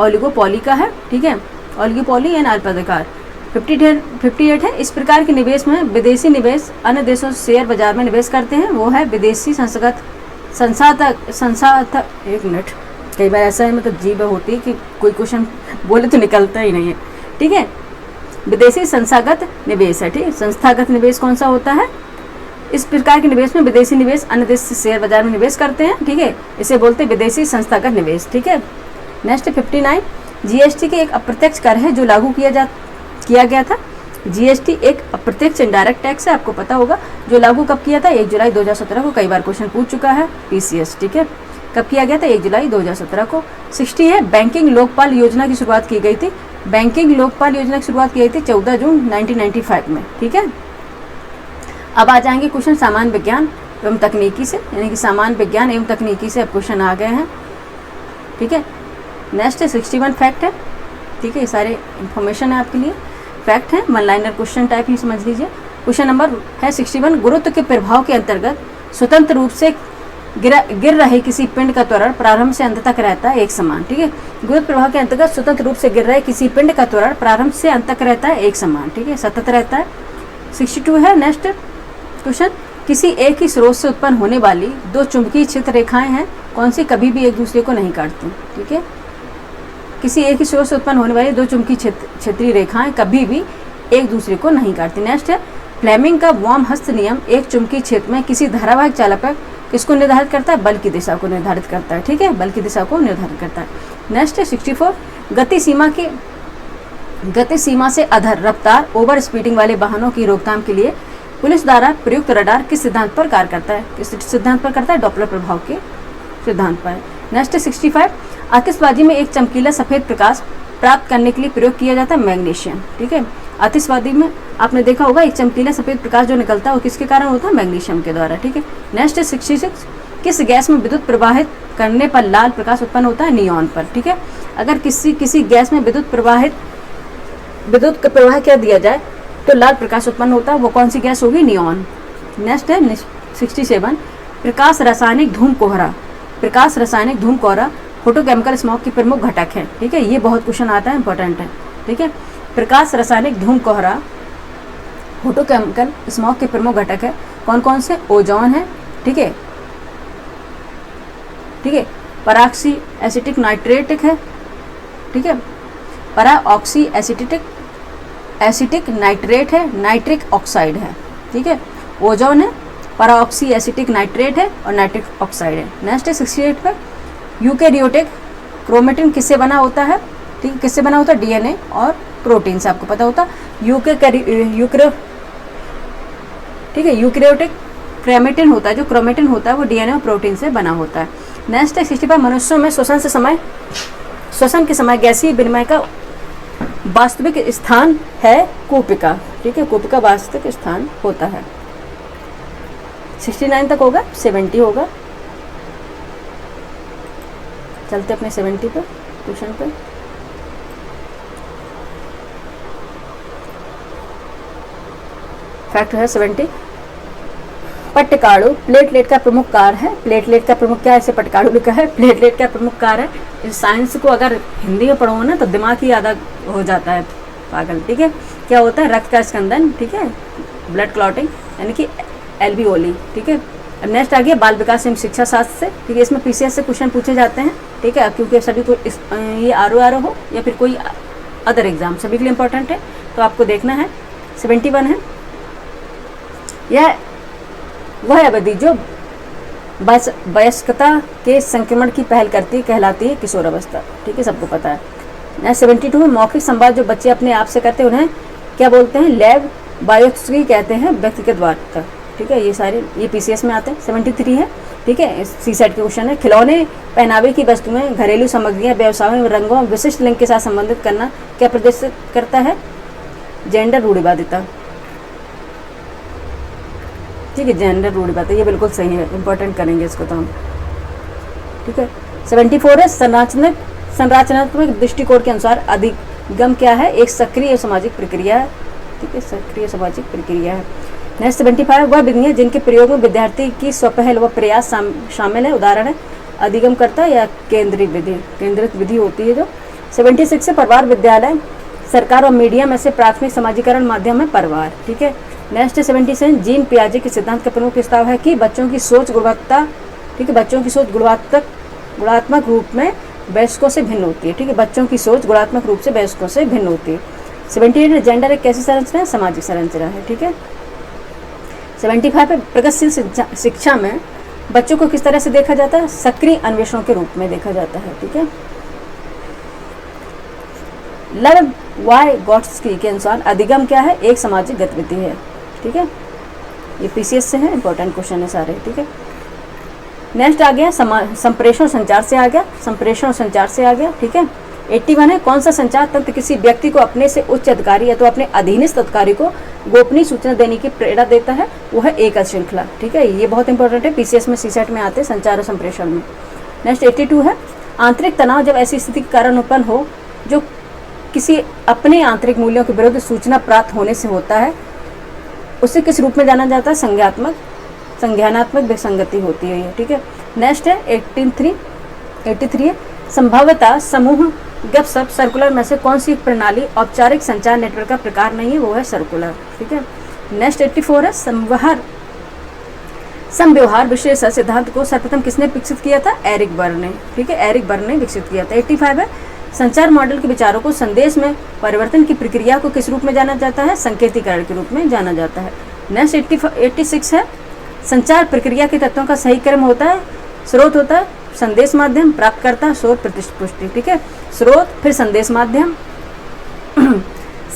ओलिगोपोली का है, ठीक है, ओलिगोपोली यानी अल्पाधिकार। 58 है इस प्रकार के निवेश में विदेशी निवेश अन्य देशों से शेयर बाजार में निवेश करते हैं, वो है विदेशी संसाधक एक मिनट, कई बार ऐसा है मतलब जीव होती है कि कोई क्वेश्चन बोले तो निकलता ही नहीं है, ठीक है, विदेशी संस्थागत निवेश है, ठीक है, संस्थागत निवेश कौन सा होता है, इस प्रकार के निवेश में विदेशी निवेश अन्य देश से शेयर बाजार में निवेश करते हैं, ठीक है, इसे बोलते हैं विदेशी संस्थागत निवेश, ठीक है। नेक्स्ट 59 GST के एक अप्रत्यक्ष कर है जो लागू किया गया था। GST एक अप्रत्यक्ष इनडायरेक्ट टैक्स है, आपको पता होगा, जो लागू कब किया था, 1 जुलाई 2017 को, कई बार क्वेश्चन पूछ चुका है PCS, ठीक है, कब किया गया था, 1 जुलाई 2017 को। 60 है बैंकिंग लोकपाल योजना की शुरुआत की गई थी, बैंकिंग लोकपाल योजना की शुरुआत की गई थी 14 जून 1995 में, ठीक है। अब आ जाएंगे क्वेश्चन सामान्य विज्ञान एवं तकनीकी से, यानी कि सामान्य विज्ञान एवं तकनीकी से अब क्वेश्चन आ गए हैं, ठीक है। नेक्स्ट है 61 फैक्ट है, ठीक है, ये सारे इन्फॉर्मेशन है आपके लिए, फैक्ट है, वन लाइनर क्वेश्चन टाइप ही समझ लीजिए। क्वेश्चन नंबर है 61, गुरुत्व के प्रभाव के अंतर्गत स्वतंत्र रूप से गिर रहे किसी पिंड का त्वरण प्रारंभ से अंत तक रहता है एक समान, ठीक है, गुरुत्व प्रभाव के अंतर्गत स्वतंत्र रूप से गिर रहे किसी पिंड का त्वरण प्रारंभ से अंत तक रहता है एक समान, ठीक है, सतत रहता है। 62 है नेक्स्ट क्वेश्चन, किसी एक ही स्रोत से उत्पन्न होने वाली दो चुंबकीय क्षेत्र रेखाएं हैं, कौन सी कभी भी एक दूसरे को नहीं काटती, ठीक है, किसी एक ही स्रोत से उत्पन्न होने वाली दो चुंबकीय क्षेत्रीय रेखाएं कभी भी एक दूसरे को नहीं काटती। नेक्स्ट है फ्लेमिंग का वाम हस्त नियम एक चुंबकीय क्षेत्र में किसी धारावाहिक चालक पर किसको निर्धारित करता है, बल की दिशा को निर्धारित करता है, ठीक है, बल की दिशा को निर्धारित करता है। नेक्स्ट है 64, गति सीमा से अधर रफ्तार ओवर स्पीडिंग वाले वाहनों की रोकथाम के लिए पुलिस द्वारा प्रयुक्त रडार किस सिद्धांत पर कार्य करता है, किस सिद्धांत पर करता है, डॉपलर प्रभाव के सिद्धांत पर। नेक्स्ट है 65, आतिशबाजी में एक चमकीला सफेद प्रकाश प्राप्त करने के लिए प्रयोग किया जाता है मैग्नीशियम, ठीक है, आतिशबाजी में आपने देखा होगा एक चमकीला सफेद प्रकाश जो निकलता है वो किसके कारण होता है, मैग्नीशियम के द्वारा, ठीक है। नेक्स्ट है 66, किस गैस में विद्युत प्रवाहित करने पर लाल प्रकाश उत्पन्न होता है, नियॉन पर, ठीक है, अगर किसी गैस में विद्युत का प्रवाह क्या दिया जाए तो लाल प्रकाश उत्पन्न होता है, वो कौन सी गैस होगी, नियॉन। नेक्स्ट है 67, प्रकाश रासायनिक धूम कोहरा फोटोकेमिकल स्मॉग की प्रमुख घटक है, ठीक है, ये बहुत क्वेश्चन आता है, इंपॉर्टेंट है, ठीक है, प्रकाश रासायनिक धूम कोहरा फोटोकेमिकल स्मॉग के प्रमुख घटक है, कौन कौन से, ओजोन है, ठीक है, ठीक है, पराऑक्सी एसिटिक नाइट्रेट है, ठीक है, पराऑक्सी एसिटिक नाइट्रेट है, नाइट्रिक ऑक्साइड है, ठीक है, ओजोन है, पराऑक्सी एसिटिक नाइट्रेट है और नाइट्रिक ऑक्साइड है। नेक्स्ट है 68 पर, यूकैरियोटिक क्रोमेटिन किससे बना होता है, ठीक है, किससे बना होता है, DNA और प्रोटीन से, आपको पता होता, यूकैरियोटिक क्रोमेटिन होता है, जो क्रोमेटिन होता है वो DNA और प्रोटीन से बना होता है। नेक्स्ट है 65, मनुष्यों में श्वसन के समय गैसीय विनिमय का वास्तविक स्थान है कूपिका, ठीक है, कूप का वास्तविक स्थान होता है। 69 तक होगा, 70 होगा। चलते अपने 70 पे, क्वेश्चन पे। फैक्ट है 70, पट्टकाड़ू प्लेटलेट का प्रमुख कार्य है। प्लेटलेट का प्रमुख क्या है, इसे पट्टकाड़ू लिखा है, प्लेटलेट का प्रमुख कार्य है। इस साइंस को अगर हिंदी में पढ़ो ना तो दिमाग ही आधा हो जाता है पागल, ठीक है। क्या होता है, रक्त का स्कंदन, ठीक है, ब्लड क्लॉटिंग यानी कि एल्वियोली, ठीक है। अब नेक्स्ट आ गया बाल विकास एवं शिक्षा शास्त्र से, ठीक है। इसमें पीसीएस से क्वेश्चन पूछे जाते हैं, ठीक है, क्योंकि सभी को ये आर हो या फिर कोई अदर एग्जाम सभी के लिए इंपॉर्टेंट है, तो आपको देखना है। 71 है, यह वह अवधि जो वयस्कता के संक्रमण की पहल करती है कहलाती है किशोरावस्था, ठीक है, सबको पता है। नेक्स्ट 72 में मौखिक संवाद जो बच्चे अपने आप से करते हैं उन्हें क्या बोलते हैं, लैब बायोस्की कहते हैं, व्यक्तिगत वार्ता, ठीक है। ये सारे ये पीसीएस में आते हैं। 73 है, ठीक है, सी सेट के क्वेश्चन है। खिलौने, पहनावे की वस्तुएं, घरेलू सामग्रियां, व्यवसायों, रंगों, विशिष्ट लिंग के साथ संबंधित करना क्या प्रदर्शित करता है, जेंडर रूढ़िवादिता, ठीक है, जेंडर रूढ़िवादिता, ये बिल्कुल सही है, इंपॉर्टेंट करेंगे इसको तो हम, ठीक है। 74 है संरचनात्मक दृष्टिकोण के अनुसार अधिगम क्या है, एक सक्रिय सामाजिक प्रक्रिया है, ठीक है, सक्रिय सामाजिक प्रक्रिया है। नेक्स्ट 75 वह विधियाँ जिनके प्रयोग में विद्यार्थी की स्वपहल व प्रयास शामिल है, उदाहरण है अधिगमकर्ता या केंद्रित विधि होती है जो। 76 से परिवार, विद्यालय, सरकार और मीडिया में से प्राथमिक समाजीकरण माध्यम है परिवार, ठीक है। नेक्स्ट 77 जीन पियाजे के सिद्धांत का प्रमुख प्रस्ताव है कि बच्चों की सोच गुणवत्ता, ठीक है, बच्चों की सोच गुणात्मक रूप में वयस्कों से भिन्न होती है, ठीक है, बच्चों की सोच गुणात्मक रूप से वयस्कों से भिन्न होती है। 78 जेंडर एक कैसी संरचना है, सामाजिक संरचना है, ठीक है। 75 पे प्रगतिशील शिक्षा में बच्चों को किस तरह से देखा जाता है, सक्रिय अन्वेषणों के रूप में देखा जाता है, ठीक है। लर्व वाई गॉट्स्की के अनुसार अधिगम क्या है, एक सामाजिक गतिविधि है, ठीक है। ये पीसीएस से है, इंपॉर्टेंट क्वेश्चन है सारे, ठीक है। नेक्स्ट आ गया संप्रेषण संचार से आ गया, संप्रेषण और संचार से आ गया, ठीक है। 81 है कौन सा संचार तंत्र किसी व्यक्ति को अपने से उच्च अधिकारी या तो अपने अधीनस्थ अधिकारी को गोपनीय सूचना देने की प्रेरणा देता है, वो है एकल श्रृंखला, ठीक है। ये बहुत इंपॉर्टेंट है, पीसीएस में सीसेट में आते हैं संचार और संप्रेषण में। नेक्स्ट 82 है आंतरिक तनाव जब ऐसी स्थिति के कारण उत्पन्न हो जो किसी अपने आंतरिक मूल्यों के विरुद्ध सूचना प्राप्त होने से होता है, उसे किस रूप में जाना जाता है, संज्ञानात्मक विसंगति होती है ये, ठीक है। नेक्स्ट है 83 है संभवतः समूह गपशप सर्कुलर में से कौन सी प्रणाली औपचारिक संचार नेटवर्क का प्रकार नहीं है, वो है सर्कुलर, ठीक है। नेक्स्ट 84 है समव्यवहार विश्लेषण सिद्धांत को सर्वप्रथम किसने विकसित किया था, एरिक बर्न ने, ठीक है, एरिक बर्न ने विकसित किया था। 85 है संचार मॉडल के विचारों को संदेश में परिवर्तन की प्रक्रिया को किस रूप में जाना जाता है, संकेतीकरण के रूप में जाना जाता है। नेक्स्ट 86 है संचार प्रक्रिया के तत्वों का सही क्रम होता है, स्रोत होता है संदेश माध्यम, प्राप्तकर्ता, शोध, प्रतिपुष्टि, ठीक है, स्रोत फिर संदेश माध्यम।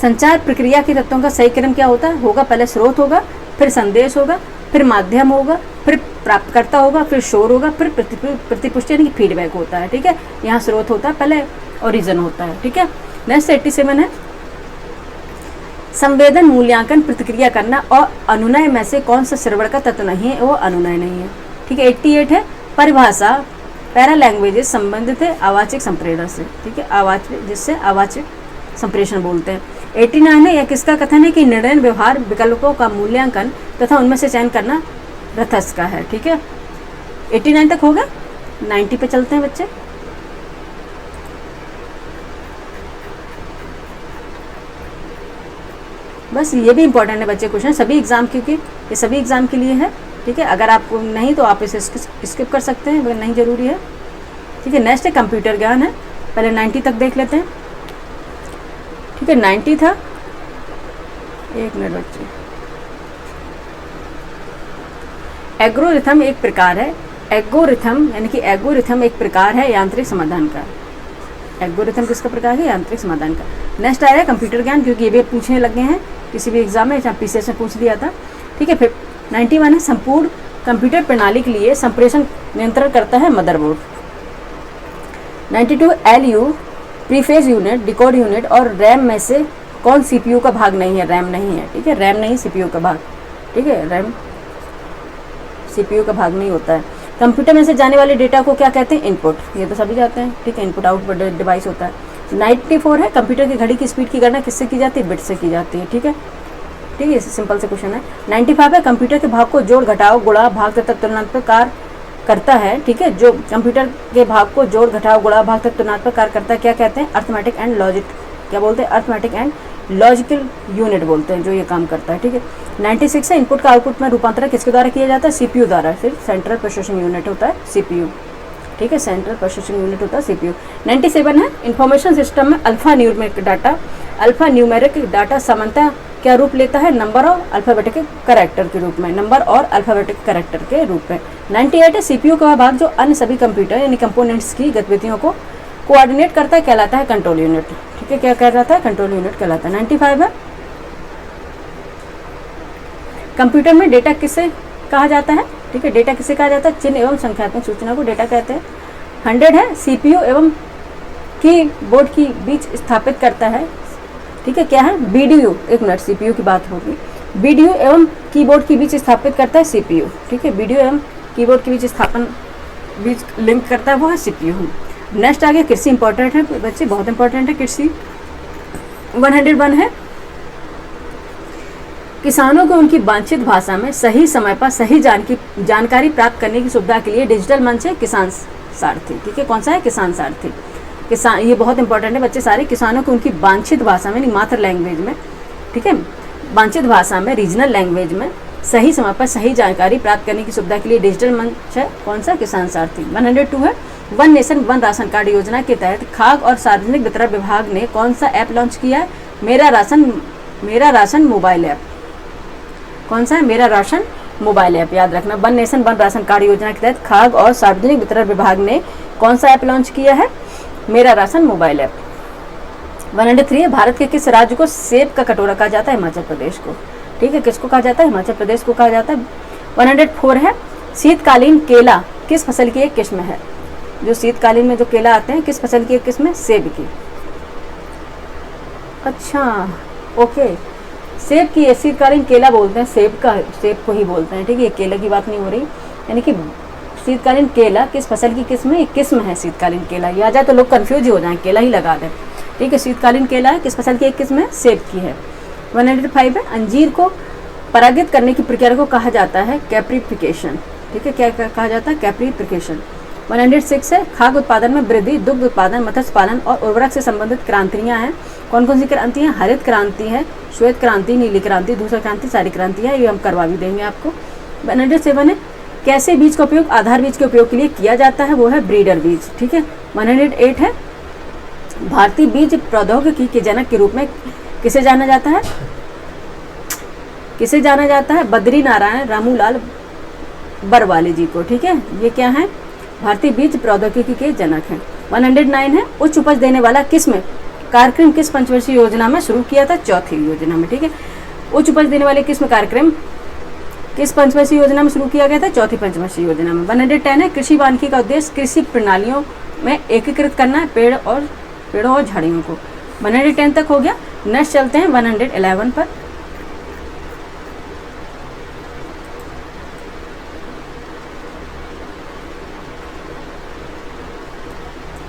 संचार प्रक्रिया के तत्वों का सही क्रम क्या होता है, होगा पहले स्रोत होगा, फिर संदेश होगा, फिर माध्यम होगा, फिर प्राप्तकर्ता होगा, फिर शोर होगा, फिर प्रतिपुष्टि यानी फीडबैक होता है, ठीक है। यहाँ स्रोत होता है पहले, ओरिजिन होता है, ठीक है। नेक्स्ट 87 है संवेदन, मूल्यांकन, प्रतिक्रिया करना और अनुनय में से कौन सा श्रवण का तत्व नहीं है, वो अनुनय नहीं है, ठीक है। 88 है परिभाषा पैरा लैंग्वेजेस संबंधित है आवाचिक संप्रेषण से, ठीक है, आवाचिक जिससे आवाचिक संप्रेषण बोलते हैं। 89 है यह किसका कथन है कि निर्णय व्यवहार विकल्पों का मूल्यांकन तथा उनमें से चयन करना रथस का है, ठीक है। 89 तक होगा, 90 पे चलते हैं बच्चे। बस ये भी इंपॉर्टेंट है बच्चे क्वेश्चन सभी एग्जाम, क्योंकि ये सभी एग्जाम के लिए है, ठीक है। अगर आपको नहीं तो आप इसे स्किप कर सकते हैं, अगर नहीं जरूरी है, ठीक है। नेक्स्ट है कंप्यूटर ज्ञान है, पहले 90 तक देख लेते हैं, ठीक है। 90 था, एक मिनट बच्चे। एल्गोरिथम एक प्रकार है, एल्गोरिथम यानी कि एल्गोरिथम एक प्रकार है यांत्रिक समाधान का। एल्गोरिथम किसका प्रकार है, यांत्रिक समाधान का। नेक्स्ट आया कंप्यूटर ज्ञान, क्योंकि ये भी पूछने लगे हैं किसी भी एग्जाम में, चाहे पीसीएस में पूछ दिया था, ठीक है। फिर 91 है संपूर्ण कंप्यूटर प्रणाली के लिए संप्रेषण नियंत्रण करता है motherboard. 92 L U, prefetch unit, decode unit और रैम में से कौन सीपीयू का भाग नहीं है, रैम नहीं है, ठीक है, रैम नहीं सीपीयू का भाग, ठीक है, रैम सीपीयू का भाग नहीं होता है। कंप्यूटर में से जाने वाले डेटा को क्या कहते हैं, इनपुट, ये तो सभी जाते हैं, ठीक है, इनपुट आउटपुट डिवाइस होता है। 94 है, कंप्यूटर की घड़ी की स्पीड की गणना किससे की जाती है, बिट से की जाती है, ठीक है, ठीक है, सिंपल से क्वेश्चन है। 95 है, कंप्यूटर के भाग को जोड़ घटाओ गुणा भाग तथा तुलनात्मक कार्य करता है, ठीक है, जो कंप्यूटर के भाग को जोड़ घटाओ गुणा भाग तथा तुलनात्मक कार्य करता है क्या कहते हैं, अर्थमेटिक एंड लॉजिक, क्या बोलते हैं, अर्थमेटिक एंड लॉजिकल यूनिट बोलते हैं जो ये काम करता है, ठीक है। 96 है, इनपुट का आउटपुट में रूपांतरण किसके द्वारा किया जाता है, सीपीयू द्वारा, फिर सेंट्रल प्रोसेसिंग यूनिट होता है सीपीयू, ठीक है, सेंट्रल प्रोसेसिंग यूनिट होता है सीपीयू। 97 है, इंफॉर्मेशन सिस्टम में अल्फा न्यूमेरिक डाटा सामान्यतः क्या रूप लेता है, नंबर और अल्फाबेटिक कैरेक्टर के रूप में, नंबर और अल्फाबेटिक कैरेक्टर के रूप में। 98 है, सीपीयू का भाग जो अन्य सभी कंप्यूटर यानी कंपोनेंट्स की गतिविधियों को कोऑर्डिनेट करता है कहलाता है कंट्रोल यूनिट, ठीक है, क्या कहलाता है, कंट्रोल यूनिट कहलाता है। 95 है, कंप्यूटर में डेटा किसे कहा जाता है, ठीक है, डेटा किसे कहा जाता है, चिन्ह एवं संख्यात्मक सूचना को डेटा कहते हैं। 100 है, सीपीयू एवं कीबोर्ड की बीच स्थापित करता है, ठीक है, क्या है, बीडीयू, एक मिनट, सीपीयू की बात होगी, बीडीयू एवं कीबोर्ड के बीच स्थापित करता है सीपीयू, ठीक है, बीडीयू एवं कीबोर्ड के बीच लिंक करता है वो है सीपीयू। नेक्स्ट आ गया कृषि, इंपॉर्टेंट है बच्चे, बहुत इंपॉर्टेंट है कृषि। 101 है, किसानों को उनकी वांछित भाषा में सही समय पर सही जानकारी प्राप्त करने की सुविधा के लिए डिजिटल मंच है किसान सारथी, ठीक है, कौन सा है, किसान सारथी। किसान, ये बहुत इंपॉर्टेंट है बच्चे सारे, किसानों को उनकी वांछित भाषा में, मातृ लैंग्वेज में, ठीक है, वांछित भाषा में, रीजनल लैंग्वेज में सही समय पर सही जानकारी प्राप्त करने की सुविधा के लिए डिजिटल मंच है कौन सा, किसान सारथी। 102 है, one nation one ration card योजना के तहत खाद्य और सार्वजनिक वितरण विभाग ने कौन सा ऐप लॉन्च किया है, मेरा राशन मोबाइल ऐप, कौन सा है, मेरा राशन मोबाइल ऐप, याद रखना। One nation one ration card योजना के तहत खाद्य और सार्वजनिक वितरण विभाग ने कौन सा ऐप लॉन्च किया है, मेरा राशन मोबाइल ऐप। 103 है, भारत के किस राज्य को सेब का कटोरा कहा जाता है, हिमाचल प्रदेश को, ठीक है, किसको कहा जाता है, हिमाचल प्रदेश को कहा जाता है। 104 है, शीतकालीन केला किस फसल की एक किस्म है, जो शीतकालीन में जो केला आते हैं किस फसल की एक किस्म है, सेब की, अच्छा, ओके, सेब की, शीतकालीन केला बोलते हैं, सेब को ही बोलते हैं, ठीक है, ये केला की बात नहीं हो रही, यानी कि शीतकालीन केला किस फसल की किस्म है, एक किस्म है शीतकालीन केला, ये आ जाए तो लोग कंफ्यूज ही हो जाएं, केला ही लगा दें, ठीक है, शीतकालीन केला है किस फसल की एक किस्म है, सेब की है। 105 है, अंजीर को परागित करने की प्रक्रिया को कहा जाता है कैप्रिफिकेशन, ठीक है, क्या कहा जाता है, कैप्रिफिकेशन। 106 है, खाद्य उत्पादन में वृद्धि, दुग्ध उत्पादन, मत्स्य पालन और उर्वरक से संबंधित क्रांतियां हैं, कौन कौन सी क्रांतियां, हरित क्रांति है, श्वेत क्रांति, नीली क्रांति, धूसर क्रांति, सारी क्रांति है, ये हम करवा भी देंगे आपको। 107 है, कैसे बीज का उपयोग आधार बीज के उपयोग के लिए किया जाता है, वो है ब्रीडर बीज, ठीक है। 108 है, भारतीय बीज प्रौद्योगिकी के जनक के रूप में किसे जाना जाता है, किसे जाना जाता है, बद्री नारायण रामूलाल बरवाले जी को, ठीक है, ये क्या है, भारतीय बीज प्रौद्योगिकी के जनक हैं। 109 है, उच्च उपज देने वाला किस्म कार्यक्रम किस पंचवर्षीय योजना में शुरू किया था, चौथी योजना में, ठीक है, उच्च उपज देने वाले किस्म कार्यक्रम किस पंचवर्षीय योजना में शुरू किया गया था, चौथी पंचवर्षीय योजना में। 110 है, कृषि वानिकी का उद्देश्य कृषि प्रणालियों में एकीकृत करना है पेड़ों और झाड़ियों को। 110 तक हो गया। नेक्स्ट चलते हैं 111 पर।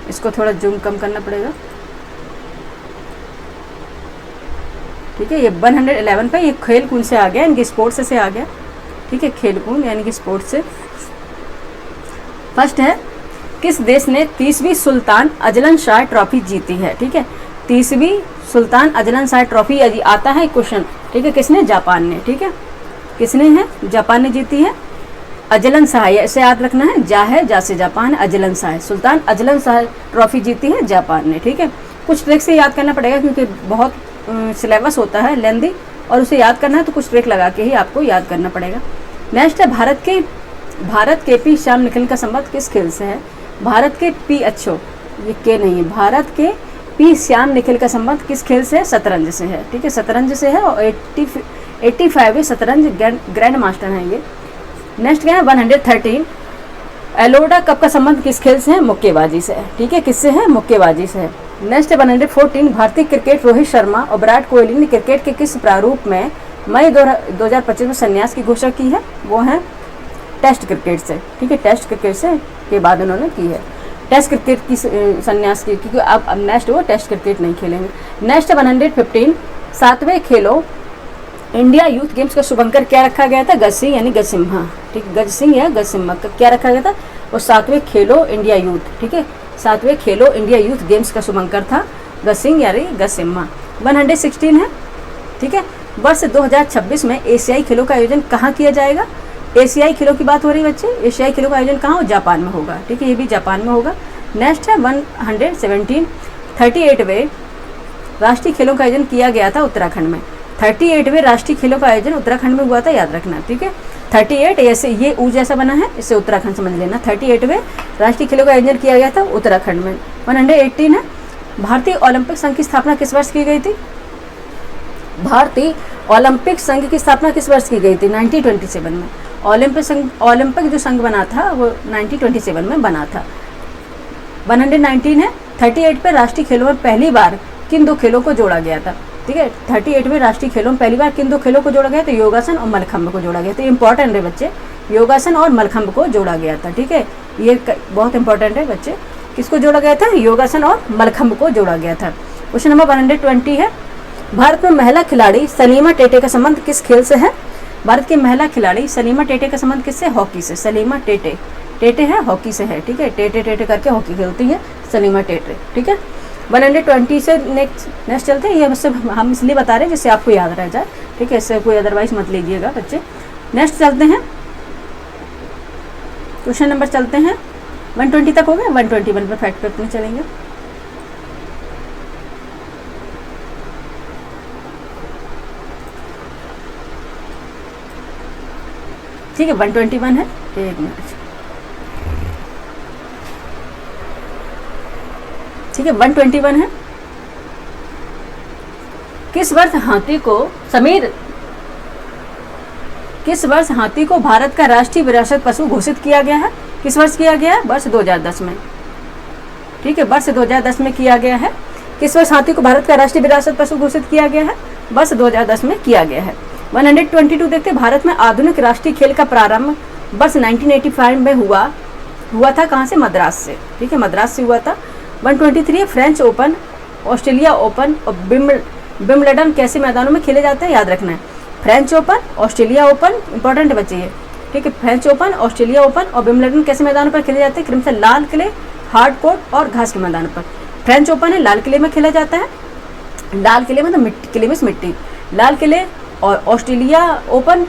इसको थोड़ा जूम कम करना पड़ेगा, ठीक है। ये 111 पे ये खेल कूद से आ गया, इनकी स्पोर्ट्स से आ गया, ठीक है, खेल कूद यानी कि स्पोर्ट्स से। फर्स्ट है, किस देश ने 30वीं सुल्तान अजलन शाह ट्रॉफी जीती है, ठीक है, 30वीं सुल्तान अजलन शाह ट्रॉफी आता है क्वेश्चन, ठीक है, किसने, जापान ने, ठीक है, किसने है, जापान ने जीती है। अजलन शाह, ऐसे याद रखना है, जा है, जा से Japan, Azlan Shah, Sultan Azlan Shah trophy जीती है जापान ने, ठीक है। कुछ ट्रिक से याद करना पड़ेगा क्योंकि बहुत सिलेबस होता है लेंदी और उसे याद करना है तो कुछ ट्रिक लगा के ही आपको याद करना पड़ेगा। नेक्स्ट है, भारत के पी श्याम निखिल का संबंध किस खेल से है, भारत के पी, अच्छो ये के नहीं है, भारत के पी श्याम निखिल का संबंध किस खेल से है, शतरंज से है, ठीक है, शतरंज से है और 85 शतरंज ग्रैंड मास्टर हैं ये। नेक्स्ट क्या है 113, एलोडा कप का संबंध किस खेल से है, मुक्केबाजी से है, ठीक है, किससे है, मुक्केबाजी से है। नेक्स्ट 114, भारतीय क्रिकेट रोहित शर्मा और विराट कोहली ने क्रिकेट के किस प्रारूप में मई 2025 में संन्यास की घोषणा की है? वो है टेस्ट क्रिकेट से, ठीक है, टेस्ट क्रिकेट से के बाद उन्होंने की है टेस्ट क्रिकेट की संन्यास की, क्योंकि अब नेक्स्ट वो टेस्ट क्रिकेट नहीं खेलेंगे। नेक्स्ट 115, 7वें खेलो इंडिया यूथ गेम्स का शुभंकर क्या रखा गया था? गज सिंह यानी गज सिम्हा, ठीक, गज सिंह या गज सिम्हा क्या रखा गया था? और 7वें खेलो इंडिया यूथ, ठीक है, 7वें खेलो इंडिया यूथ गेम्स का शुभंकर था गज सिंह यानी गज सिम्हा। 116 है, ठीक है, वर्ष 2026 में एशियाई खेलों का आयोजन कहाँ किया जाएगा? एशियाई खेलों की बात हो रही है बच्चे, एशियाई खेलों का आयोजन कहाँ हो? जापान में होगा, ठीक है, ये भी जापान में होगा। नेक्स्ट है 117, 38वें राष्ट्रीय खेलों का आयोजन किया गया था उत्तराखंड में। 38वें राष्ट्रीय खेलों का आयोजन उत्तराखंड में हुआ था, याद रखना, ठीक है। 38 ऐसे ये ऊ जैसा बना है, इससे उत्तराखंड समझ लेना। 38वें राष्ट्रीय खेलों का आयोजन किया गया था उत्तराखंड में। 118 है, भारतीय ओलंपिक संघ की स्थापना किस वर्ष की गई थी? भारतीय ओलंपिक संघ की स्थापना किस वर्ष की गई थी? 1927 में। ओलंपिक जो संघ बना था वो 1927 में बना था। 119 है, 38 पे राष्ट्रीय खेलों में पहली बार किन दो खेलों को जोड़ा गया था? ठीक है, 38वें राष्ट्रीय खेलों में पहली बार किन दो खेलों को जोड़ा गया? तो योगासन और मलखंभ को जोड़ा गया था। इंपॉर्टेंट है बच्चे, योगासन और मलखंभ को जोड़ा गया था, ठीक है, ये बहुत इंपॉर्टेंट है बच्चे। किसको जोड़ा गया था? योगासन और मलखंभ को जोड़ा गया था। क्वेश्चन नंबर 120 है, भारत में महिला खिलाड़ी सलीमा टेटे का संबंध किस खेल से है? भारत की महिला खिलाड़ी सलीमा टेटे का संबंध किससे? हॉकी से। सलीमा टेटे, टेटे है हॉकी से है, ठीक है, टेटे टेटे करके हॉकी खेलती है सलीमा टेटे, ठीक है। 120 से नेक्स्ट चलते हैं, ये बस हम इसलिए बता रहे हैं जिससे आपको याद रह जाए, ठीक है, इससे कोई अदरवाइज मत लीजिएगा बच्चे। नेक्स्ट चलते हैं, क्वेश्चन नंबर चलते हैं 120 तक हो गया। 121 पे फैक्ट पे अपने चलेंगे। ठीक है, 121 है, एक मिनट, ठीक है, 121 है। किस वर्ष हाथी को भारत का राष्ट्रीय विरासत पशु घोषित किया गया है? किस वर्ष किया गया है? वर्ष 2010 में, ठीक है, वर्ष 2010 में किया गया है। किस वर्ष हाथी को भारत का राष्ट्रीय विरासत पशु घोषित किया गया है? वर्ष 2010 में किया गया है। 122 देखते हैं, भारत में आधुनिक राष्ट्रीय खेल का प्रारंभ वर्ष 1985 में हुआ था कहाँ से? मद्रास से, ठीक है, मद्रास से हुआ था। 123 फ्रेंच ओपन, ऑस्ट्रेलिया ओपन और विंबलडन कैसे मैदानों में खेले जाते हैं? याद रखना है, French open, Australia open, important बच्चे ये, ठीक है, फ्रेंच ओपन, ऑस्ट्रेलिया ओपन और विंबलडन कैसे मैदानों पर खेले जाते हैं? क्रमशः लाल किले, हार्ड कोर्ट और घास के मैदानों पर। फ्रेंच ओपन है लाल किले में खेला जाता है, लाल किले मतलब मिट्टी, किले में मिट्टी, लाल किले, और ऑस्ट्रेलिया ओपन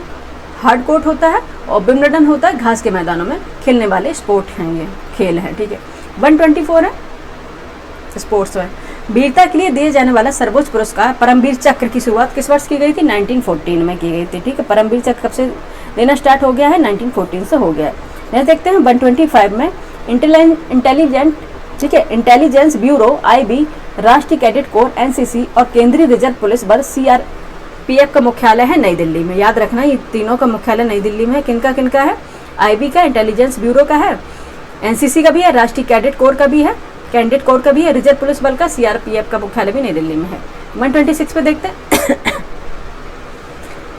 हार्ड कोर्ट होता है और विंबलडन होता है घास के मैदानों में खेलने वाले स्पोर्ट हैं, ये खेल हैं, ठीक है। 124 है स्पोर्ट्स में, वीरता के लिए दिए जाने वाला सर्वोच्च पुरस्कार परमवीर चक्र की शुरुआत किस वर्ष की गई थी? 1914 में की गई थी, ठीक है, परमवीर चक्र कब से देना स्टार्ट हो गया है? 1914 से हो गया है। नेक्स्ट देखते हैं 125 में, इंटेलिजेंट, ठीक है, इंटेलिजेंस ब्यूरो IB, राष्ट्रीय कैडेट कोर NCC और केंद्रीय रिजर्व पुलिस बल CRPF का मुख्यालय है नई दिल्ली में। याद रखना ये तीनों का मुख्यालय नई दिल्ली में है। किनका किनका है? IB का, इंटेलिजेंस ब्यूरो का है, NCC का भी है, राष्ट्रीय कैडेट कोर का भी है, कैंडिडेट कोर का भी है, रिजर्व पुलिस बल का CRPF का मुख्यालय भी नई दिल्ली में है। 126 पे देखते हैं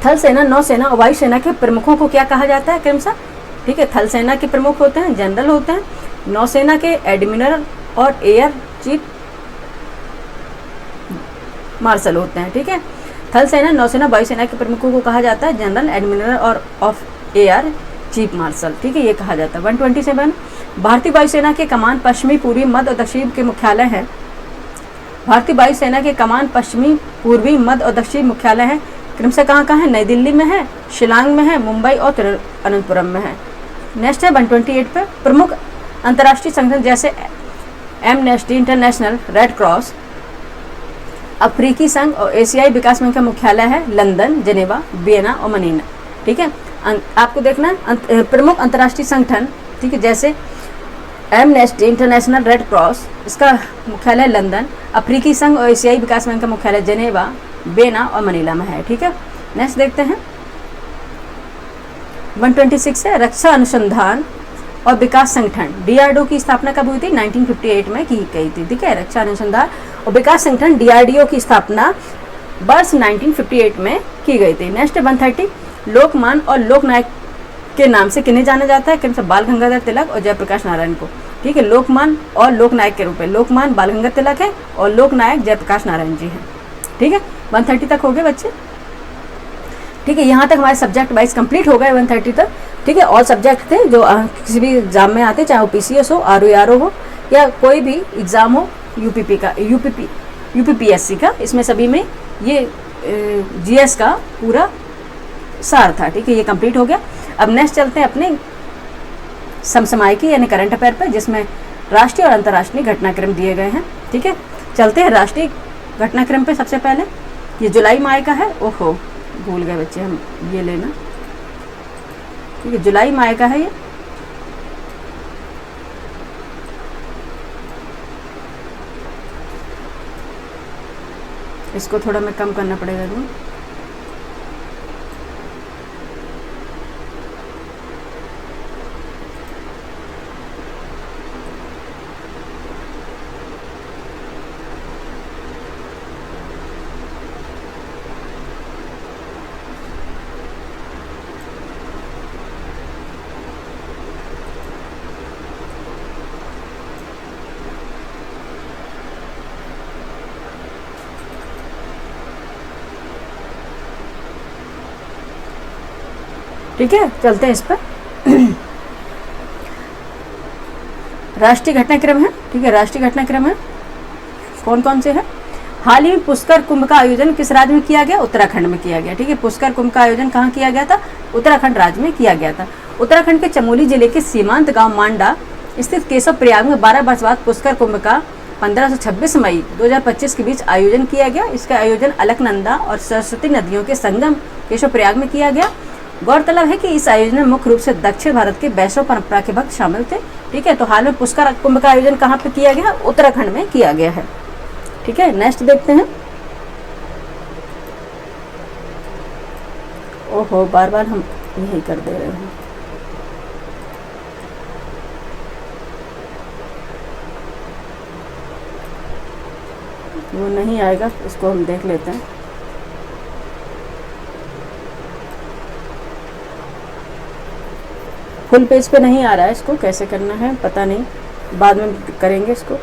थल सेना, नौसेना और वायु सेना के प्रमुखों को क्या कहा जाता है? क्रमशः, ठीक है, थल सेना के प्रमुख होते हैं जनरल होते हैं, नौसेना के एडमिरल और एयर चीफ मार्शल होते हैं, ठीक है। थल सेना, नौसेना, वायुसेना के प्रमुखों को कहा जाता है जनरल, एडमिरल और ऑफ एयर चीफ मार्शल, ठीक है, ये कहा जाता है। 127 भारतीय वायुसेना के कमान पश्चिमी, पूर्वी, मध्य और दक्षिण के मुख्यालय है। भारतीय वायुसेना के कमान पश्चिमी, पूर्वी, मध्य और दक्षिण मुख्यालय है क्रमशः कहाँ कहाँ है? नई दिल्ली में है, शिलांग में है, मुंबई और तिरुवनंतपुरम में है। नेक्स्ट है 128 पे, प्रमुख अंतर्राष्ट्रीय संगठन जैसे एमनेस्टी इंटरनेशनल, रेड क्रॉस, अफ्रीकी संघ और एशियाई विकास बैंक का मुख्यालय है लंदन, जेनेवा, वियना और मनीला, ठीक है। आपको देखना प्रमुख अंतर्राष्ट्रीय संगठन, ठीक है, जैसे एमनेस्टी इंटरनेशनल, रेड क्रॉस, इसका मुख्यालय लंदन, अफ्रीकी संघ और एशियाई विकास बैंक का मुख्यालय जेनेवा, वियना और मनीला में है, ठीक है। नेक्स्ट देखते हैं 126 है, रक्षा अनुसंधान और विकास संगठन DRDO की स्थापना कब हुई थी? 1958 में की गई थी। ठीक है, रक्षा अनुसंधान और विकास संगठन DRDO की स्थापना वर्ष 1958 में की गई थी। नेक्स्ट 130, लोकमान और लोकनायक के नाम से किन्हें जाना जाता है? किन से? बाल गंगाधर तिलक और जयप्रकाश नारायण को। ठीक है, लोकमान और लोकनायक के रूप में लोकमान बाल गंगाधर तिलक है और लोकनायक जयप्रकाश नारायण जी हैं। ठीक है, 130 तक हो गए बच्चे। ठीक है, यहाँ तक हमारे सब्जेक्ट वाइज कंप्लीट हो गए 130 तक। ठीक है, और सब्जेक्ट थे जो किसी भी एग्जाम में आते, चाहे वो PCS हो, RO हो या कोई भी एग्जाम हो UPP का, UPPSC का, इसमें सभी में ये GS का पूरा सार था। ठीक है, ये कंप्लीट हो गया। अब नेक्स्ट चलते हैं अपने समसामयिकी यानी करंट अफेयर पर, जिसमें राष्ट्रीय और अंतर्राष्ट्रीय घटनाक्रम दिए गए हैं। ठीक है, चलते हैं राष्ट्रीय घटनाक्रम पे। सबसे पहले ये जुलाई माह का है। ओहो, भूल गए बच्चे हम ये लेना। ठीक है, जुलाई माह का है ये। इसको थोड़ा मैं कम करना पड़ेगा ना। ठीक है, चलते हैं इस पर। राष्ट्रीय घटनाक्रम है। ठीक है, राष्ट्रीय घटनाक्रम है कौन कौन से है? हाल ही में पुष्कर कुंभ का आयोजन किस राज्य में किया गया? उत्तराखंड में किया गया। ठीक है, पुष्कर कुंभ का आयोजन कहाँ किया गया था? उत्तराखंड राज्य में किया गया था। उत्तराखंड के चमोली जिले के सीमांत गांव मांडा स्थित केशव प्रयाग में 12 वर्ष बाद पुष्कर कुंभ का 15 से 26 मई 2025 के बीच आयोजन किया गया। इसका आयोजन अलकनंदा और सरस्वती नदियों के संगम केशव प्रयाग में किया गया। गौरतलब है कि इस आयोजन में मुख्य रूप से दक्षिण भारत के वैष्णव परंपरा के भक्त शामिल थे। ठीक है, तो हाल में पुष्कर कुंभ का आयोजन कहाँ पे किया गया? उत्तराखंड में किया गया है। ठीक है, नेक्स्ट देखते हैं। ओहो, बार बार हम यही कर दे रहे हैं। वो नहीं आएगा, इसको हम देख लेते हैं। फुल पेज पे नहीं आ रहा है, इसको कैसे करना है पता नहीं, बाद में करेंगे इसको।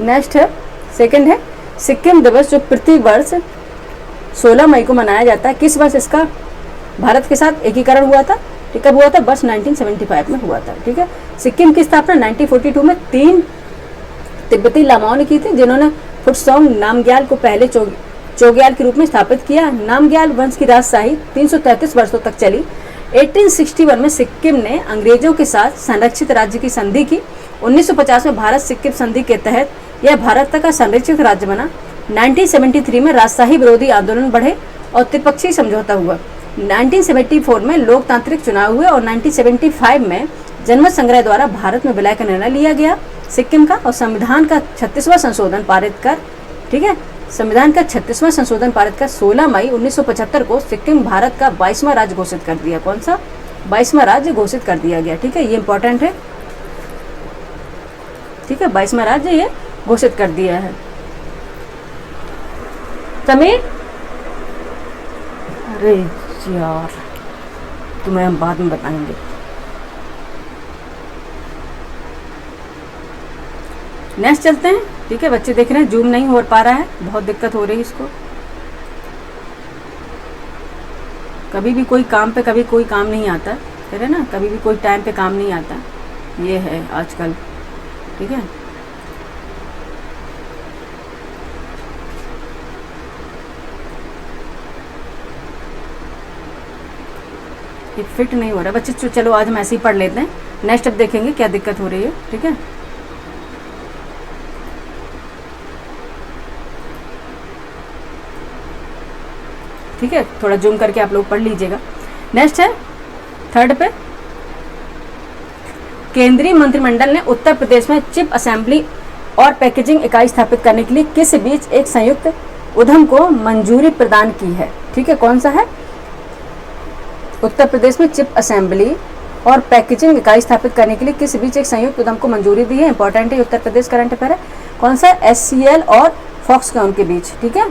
नेक्स्ट है, सेकंड है सिक्किम दिवस, जो प्रति वर्ष 16 मई को मनाया जाता है। किस वर्ष इसका भारत के साथ एकीकरण हुआ था? ठीक, कब हुआ था? वर्ष 1975 में हुआ था। ठीक है, सिक्किम की स्थापना 1942 में 3 तिब्बती लामाओं ने की थी, जिन्होंने फुटसोंग नामग्याल को पहले चोग्याल के रूप में स्थापित किया। नामग्याल वंश की राजशाही 333 वर्षों तक चली। 1861 में सिक्किम ने अंग्रेजों के साथ संरक्षित राज्य की संधि की। 1950 में भारत सिक्किम संधि के तहत यह भारत का संरक्षित राज्य बना। 1973 में राजशाही विरोधी आंदोलन बढ़े और त्रिपक्षीय समझौता हुआ। 1974 में लोकतांत्रिक चुनाव हुए और 1975 में जनमत संग्रह द्वारा भारत में विलय का निर्णय लिया गया सिक्किम का, और संविधान का 36वां संशोधन पारित कर, ठीक है, संविधान का 36वां संशोधन पारित कर 16 मई 1975 को सिक्किम भारत का 22वां राज्य घोषित कर दिया। कौन सा? 22वां राज्य घोषित कर दिया गया। ठीक है, ये इंपॉर्टेंट है। ठीक है, 22वां राज्य ये घोषित कर दिया है। समीर, अरे यार, तुम्हें हम बाद में बताएंगे। नेक्स्ट चलते हैं। ठीक है, बच्चे देख रहे हैं जूम नहीं हो पा रहा है, बहुत दिक्कत हो रही है इसको। कभी भी कोई काम पे कभी कोई काम नहीं आता, कह रहे ना, कभी भी कोई टाइम पे काम नहीं आता, ये है आजकल। ठीक है, ये फिट नहीं हो रहा बच्चे। चलो आज हम ऐसे ही पढ़ लेते हैं, नेक्स्ट अब देखेंगे क्या दिक्कत हो रही है। ठीक है, ठीक है, थोड़ा जूम करके आप लोग पढ़ लीजिएगा। नेक्स्ट है थर्ड पे, केंद्रीय मंत्रिमंडल ने उत्तर प्रदेश में चिप असेंबली और पैकेजिंग इकाई स्थापित करने के लिए किस बीच एक संयुक्त उद्यम को मंजूरी प्रदान की है? ठीक है, कौन सा है? उत्तर प्रदेश में चिप असेंबली और पैकेजिंग इकाई स्थापित करने के लिए किस बीच एक संयुक्त उद्यम को मंजूरी दी है? इंपॉर्टेंट है, उत्तर प्रदेश करंट अफेयर है। कौन सा? SCL और फॉक्सकॉन के बीच, ठीक है।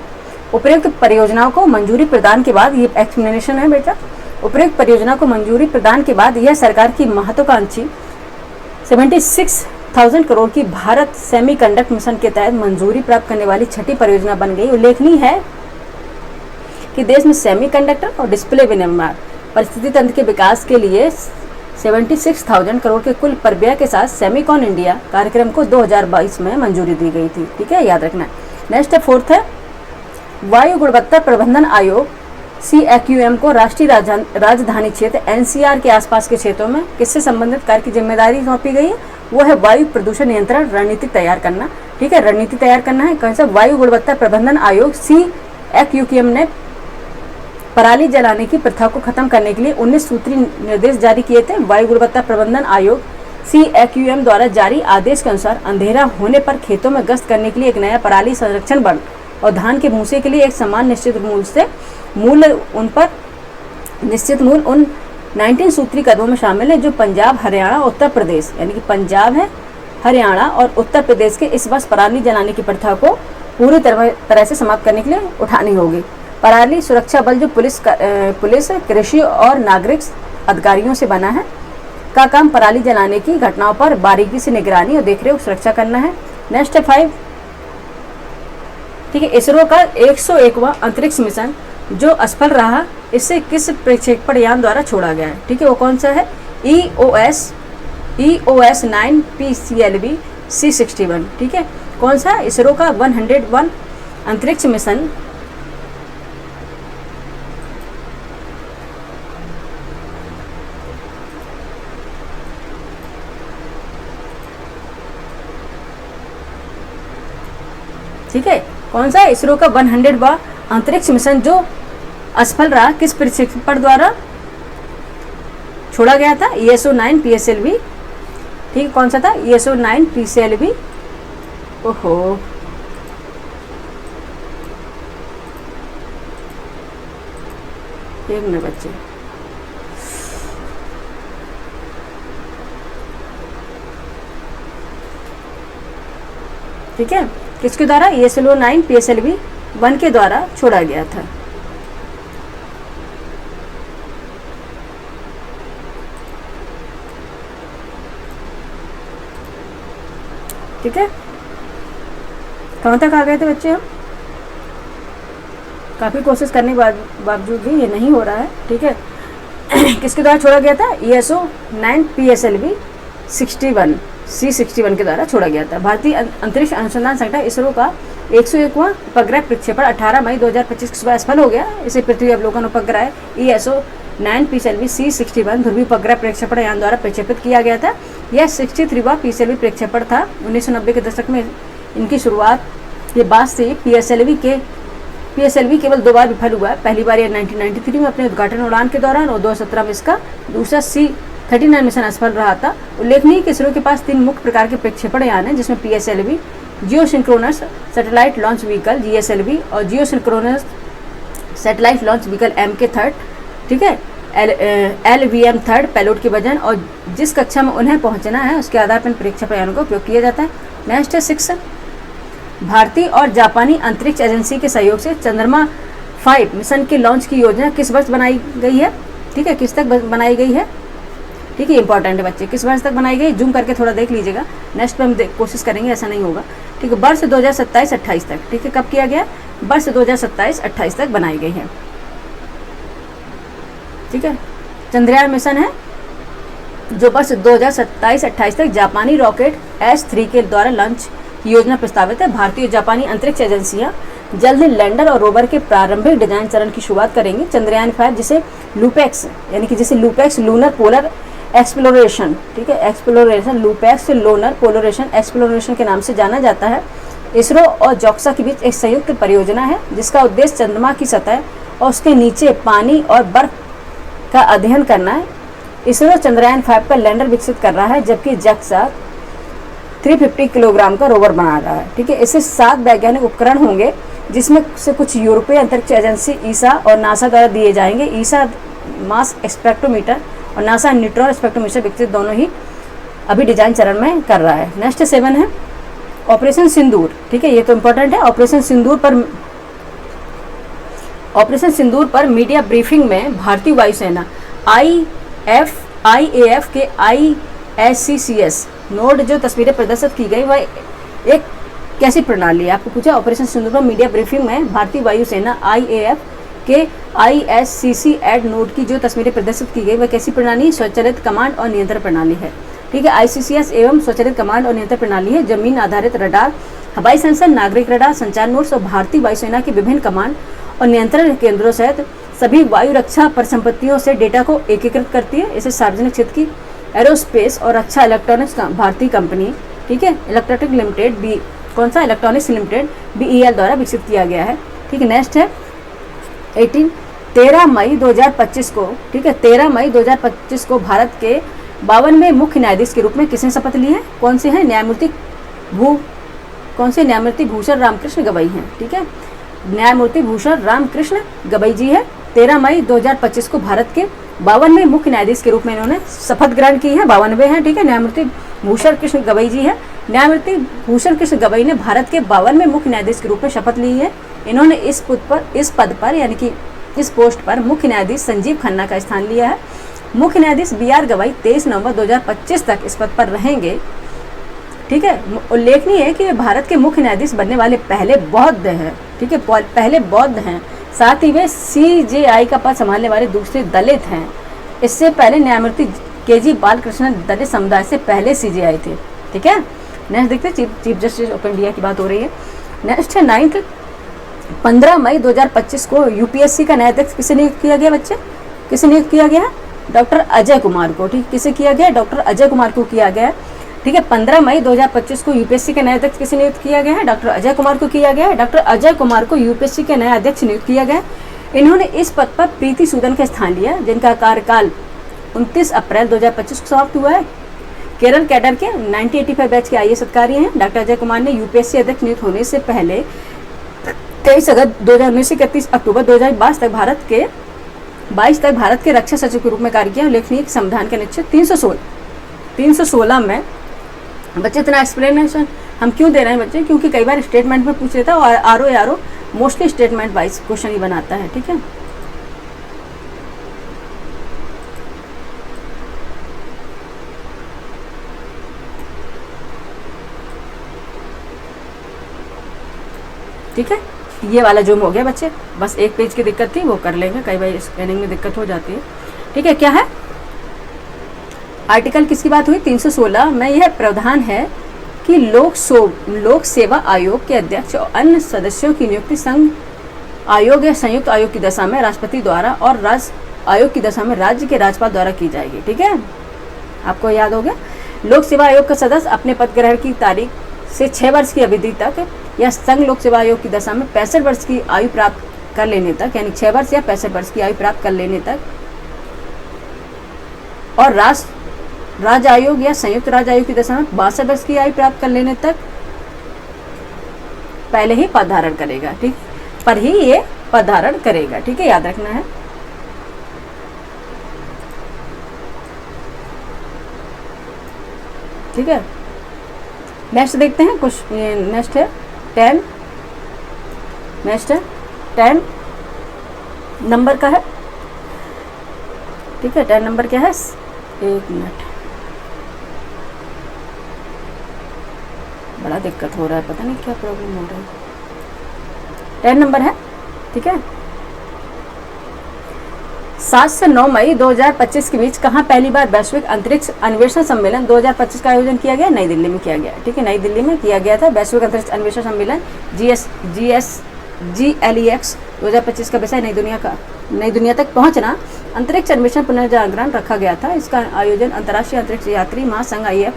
उपयुक्त परियोजनाओं को मंजूरी प्रदान के बाद, ये एक्सप्लेनेशन है बेटा, उपयुक्त परियोजना को मंजूरी प्रदान के बाद यह सरकार की महत्वाकांक्षी 76,000 करोड़ की भारत सेमीकंडक्टर मिशन के तहत मंजूरी प्राप्त करने वाली छठी परियोजना बन गई। उल्लेखनीय है कि देश में सेमीकंडक्टर और डिस्प्ले विनिर्माण परिस्थिति तंत्र के विकास के लिए 76,000 करोड़ के कुल परिव्यय के साथ सेमीकॉन इंडिया कार्यक्रम को 2022 में मंजूरी दी गई थी, ठीक है, याद रखना। नेक्स्ट है, फोर्थ है, वायु गुणवत्ता प्रबंधन आयोग CAQM को राष्ट्रीय राजधानी क्षेत्र NCR के आसपास के क्षेत्रों में किससे संबंधित कार्य की जिम्मेदारी सौंपी गई है? वो है वायु प्रदूषण नियंत्रण रणनीति तैयार करना, ठीक है, रणनीति तैयार करना है। कौन सा? वायु गुणवत्ता प्रबंधन आयोग CAQM ने पराली जलाने की प्रथा को खत्म करने के लिए 19 सूत्री निर्देश जारी किए थे। वायु गुणवत्ता प्रबंधन आयोग CAQM द्वारा जारी आदेश के अनुसार अंधेरा होने पर खेतों में गश्त करने के लिए एक नया पराली संरक्षण बल और धान के भूसे के लिए एक समान निश्चित मूल्य उन 19 सूत्री कदमों में शामिल है जो पंजाब, हरियाणा, उत्तर प्रदेश, यानी कि पंजाब है, हरियाणा और उत्तर प्रदेश के इस वर्ष पराली जलाने की प्रथा को पूरी तरह से समाप्त करने के लिए उठानी होगी। पराली सुरक्षा बल जो पुलिस, कृषि और नागरिक अधिकारियों से बना है का काम पराली जलाने की घटनाओं पर बारीकी से निगरानी और देखरेख सुरक्षा करना है। नेक्स्ट है 5, ठीक है, इसरो का 101वां अंतरिक्ष मिशन जो असफल रहा, इससे किस प्रक्षेपण यान द्वारा छोड़ा गया है? ठीक है, वो कौन सा है? EOS 9 PCLB C61, ठीक है। कौन सा? इसरो का 101 अंतरिक्ष मिशन ठीक है, कौन सा? इसरो का 100वां अंतरिक्ष मिशन जो असफल रहा, किस प्रक्षेपण द्वारा छोड़ा गया था? ESO 9 PSLV, ठीक है, कौन सा था? ESO 9 PCLB। ओहो, एक मिनट बच्चे, ठीक है, किसके द्वारा? ESO 9 PSLV 1 के द्वारा छोड़ा गया था। ठीक है, कहाँ तक आ गए थे बच्चे हम? काफ़ी कोशिश करने के बावजूद भी ये नहीं हो रहा है, ठीक है। किसके द्वारा छोड़ा गया था? ESO 9 PSLV 61 C61 के द्वारा छोड़ा गया था। भारतीय अंतरिक्ष अनुसंधान संगठन इसरो का 101वां उपग्रह प्रक्षेपण 18 मई 2025 की सुबह असफल हो गया। इसे पृथ्वी अवलोकन उपग्रह ESO 9 PSLV C61 ध्रुवीय उपग्रह प्रक्षेपण यान द्वारा प्रक्षेपित किया गया था। यह 63वां PSLV प्रक्षेपण था। 1990 के दशक में इनकी शुरुआत ये बात से PSLV केवल 2 बार विफल हुआ है। पहली बार यह 1993 में अपने उद्घाटन उड़ान के दौरान और 2017 में इसका दूसरा C39 मिशन असफल रहा था। उल्लेखनीय कि इसरो के पास 3 मुख्य प्रकार के प्रक्षेपण यान हैं, जिसमें PSLV, geosynchronous satellite launch vehicle GSLV और geosynchronous satellite launch vehicle MK3, ठीक है, LVM3 पेलोड के वजन और जिस कक्षा में उन्हें पहुंचना है उसके आधार पर प्रक्षेपण यानों का उपयोग किया जाता है। नेक्स्ट है 6, भारतीय और जापानी अंतरिक्ष एजेंसी के सहयोग से चंद्रमा 5 मिशन के लॉन्च की योजना किस वर्ष बनाई गई है? ठीक है, किस तक बनाई गई है? ठीक है, इंपॉर्टेंट है बच्चे, किस वर्ष तक बनाई गई? जूम करके थोड़ा देख लीजिएगा, नेक्स्ट पे हम कोशिश करेंगे, ऐसा नहीं होगा। ठीक है, वर्ष 2027-28 तक, ठीक है, कब किया गया? वर्ष 2027-28 तक बनाई गई है। ठीक है, चंद्रयान मिशन है जो वर्ष 2027-28 तक जापानी रॉकेट S3 के द्वारा लॉन्च की योजना प्रस्तावित है। भारतीय और जापानी अंतरिक्ष एजेंसियां जल्द ही लैंडर और रोवर के प्रारंभिक डिजाइन चरण की शुरुआत करेंगी। चंद्रयान 5 जिसे लूपेक्स लूनर पोलर एक्सप्लोरेशन, ठीक है, एक्सप्लोरेशन लूपेक्स लूनर पोलरेशन एक्सप्लोरेशन के नाम से जाना जाता है, इसरो और जॉक्सा के बीच एक संयुक्त परियोजना है जिसका उद्देश्य चंद्रमा की सतह और उसके नीचे पानी और बर्फ का अध्ययन करना है। इसरो चंद्रयान 5 का लैंडर विकसित कर रहा है, जबकि जॉक्सा 350 किलोग्राम का रोवर बना रहा है। ठीक है, इससे 7 वैज्ञानिक उपकरण होंगे, जिसमें से कुछ यूरोपीय अंतरिक्ष एजेंसी ईसा और नासा द्वारा दिए जाएंगे। ईसा मास स्पेक्ट्रोमीटर और नासा न्यूट्रॉन स्पेक्ट्रोमीटर विकसित दोनों ही अभी डिजाइन चरण में कर रहा है। नेक्स्ट 7 है ऑपरेशन सिंदूर। ठीक है, ये तो इंपॉर्टेंट है। ऑपरेशन सिंदूर पर मीडिया ब्रीफिंग में भारतीय वायुसेना IAF के ISCCS नोड जो तस्वीरें प्रदर्शित की गई वह एक कैसी प्रणाली है? आपको पूछा ऑपरेशन सिंदूर पर मीडिया ब्रीफिंग में भारतीय वायुसेना IAF के ISCC नोड की जो तस्वीरें प्रदर्शित की गई वह कैसी प्रणाली? स्वचालित कमांड और नियंत्रण प्रणाली है। ठीक है, ICCS एवं स्वचालित कमांड और नियंत्रण प्रणाली है। जमीन आधारित रडार, हवाई सेंसर, नागरिक रडार, संचार नोड्स और भारतीय वायुसेना के विभिन्न कमांड और नियंत्रण केंद्रों सहित सभी वायु रक्षा परिसंपत्तियों से डेटा को एकीकृत करती है। इसे सार्वजनिक क्षेत्र की एरोस्पेस और रक्षा इलेक्ट्रॉनिक्स भारतीय कंपनी, ठीक है, इलेक्ट्रॉनिक लिमिटेड कौन सा इलेक्ट्रॉनिक्स लिमिटेड BEL द्वारा विकसित किया गया है। ठीक है, नेक्स्ट है 13 मई 2025 को, ठीक है, 13 मई 2025 को भारत के 52वें मुख्य न्यायाधीश के रूप में किसने शपथ ली है? कौन से हैं? न्यायमूर्ति भूषण रामकृष्ण गवई हैं। ठीक है, न्यायमूर्ति भूषण रामकृष्ण गवई जी है। 13 मई 2025 को भारत के 52वें मुख्य न्यायाधीश के रूप में इन्होंने शपथ ग्रहण की है। 52वें हैं। ठीक है, न्यायमूर्ति भूषण कृष्ण गवई जी है। न्यायमूर्ति भूषण कृष्ण गवई ने भारत के 52वें मुख्य न्यायाधीश के रूप में शपथ ली है। इन्होंने इस पद पर यानी कि इस पोस्ट पर मुख्य न्यायाधीश संजीव खन्ना का स्थान लिया है। मुख्य न्यायाधीश BR गवई 23 नवंबर 2025 तक इस पद पर रहेंगे। ठीक है, उल्लेखनीय है कि वे भारत के मुख्य न्यायाधीश बनने वाले पहले बौद्ध हैं। ठीक है, पहले बौद्ध हैं। साथ ही वे CJI का पद संभालने वाले दूसरे दलित हैं। इससे पहले न्यायमूर्ति KG बालकृष्णन दलित समुदाय से पहले CJI थे। ठीक है, नेक्स्ट देखते हैं चीफ जस्टिस ऑफ इंडिया की बात हो रही है। नेक्स्ट है 9 15 मई 2025 को UPSC का न्यायाधीश किसे नियुक्त किया गया? बच्चे किसे नियुक्त किया गया है? डॉक्टर अजय कुमार को। ठीक, किसे किया गया? डॉक्टर अजय कुमार को किया गया। ठीक है, 15 मई 2025 को UPSC के न्यायाधीश किसे नियुक्त किया गया है? डॉक्टर अजय कुमार को किया गया है। डॉक्टर अजय कुमार को UPSC के नया अध्यक्ष नियुक्त किया गया। इन्होंने इस पद पर प्रीति सूदन का स्थान लिया, जिनका कार्यकाल 29 अप्रैल 2025 को समाप्त हुआ है। केरल कैडर के 1985 बैच के IAS अधिकारी हैं। डॉक्टर अजय कुमार ने UPSC अध्यक्ष नियुक्त होने से पहले 23 अगस्त 2019 से 31 अक्टूबर 2022 तक भारत के रक्षा सचिव के रूप में कार्य किया। उल्लेखनीय संविधान के अनुच्छेद 316 में बच्चे इतना एक्सप्लेनेशन हम क्यों दे रहे हैं बच्चे? क्योंकि कई बार स्टेटमेंट में पूछ लेता है और आर मोस्टली स्टेटमेंट वाइज क्वेश्चन ही बनाता है। ठीक है, ठीक है, ये वाला जूम हो गया बच्चे। बस एक पेज की दिक्कत थी, वो कर लेंगे, कई बार स्कैनिंग में दिक्कत हो जाती है। ठीक है, क्या है आर्टिकल किसकी बात हुई? 316 में यह प्रावधान है कि लोक सेवा आयोग के अध्यक्ष और अन्य सदस्यों की नियुक्ति संघ आयोग या संयुक्त आयोग की दशा में राष्ट्रपति द्वारा और राज्य आयोग की दशा में राज्य के राज्यपाल द्वारा की जाएगी। ठीक है, आपको याद हो गया। लोक सेवा आयोग का सदस्य अपने पद ग्रहण की तारीख से 6 वर्ष की अवधि तक या संघ लोक सेवा आयोग की दशा में 65 वर्ष की आयु प्राप्त कर लेने तक, यानी 6 वर्ष या 65 वर्ष की आयु प्राप्त कर लेने तक, और राज्य आयोग या संयुक्त राज्य आयोग की दशा में 62 वर्ष की आयु प्राप्त कर लेने तक पहले ही पद धारण करेगा। ठीक, पर ही ये पद धारण करेगा। ठीक है, याद रखना है। ठीक है, नेक्स्ट देखते हैं कुछ। नेक्स्ट है 10 नंबर का है। ठीक है, 10 नंबर क्या है? 1 मिनट, बड़ा दिक्कत हो रहा है, पता नहीं क्या प्रॉब्लम हो रहा है। 10 नंबर है। ठीक है, 7 से 9 मई 2025 के बीच कहाँ पहली बार वैश्विक अंतरिक्ष अन्वेषण सम्मेलन 2025 का आयोजन किया गया? नई दिल्ली में किया गया। ठीक है, नई दिल्ली में किया गया था वैश्विक अंतरिक्ष अन्वेषण सम्मेलन GLEX 2025 का विषय नई दुनिया तक पहुंचना, अंतरिक्ष अन्वेषण पुनर्जागरण रखा गया था। इसका आयोजन अंतर्राष्ट्रीय अंतरिक्ष यात्री महासंघ IF,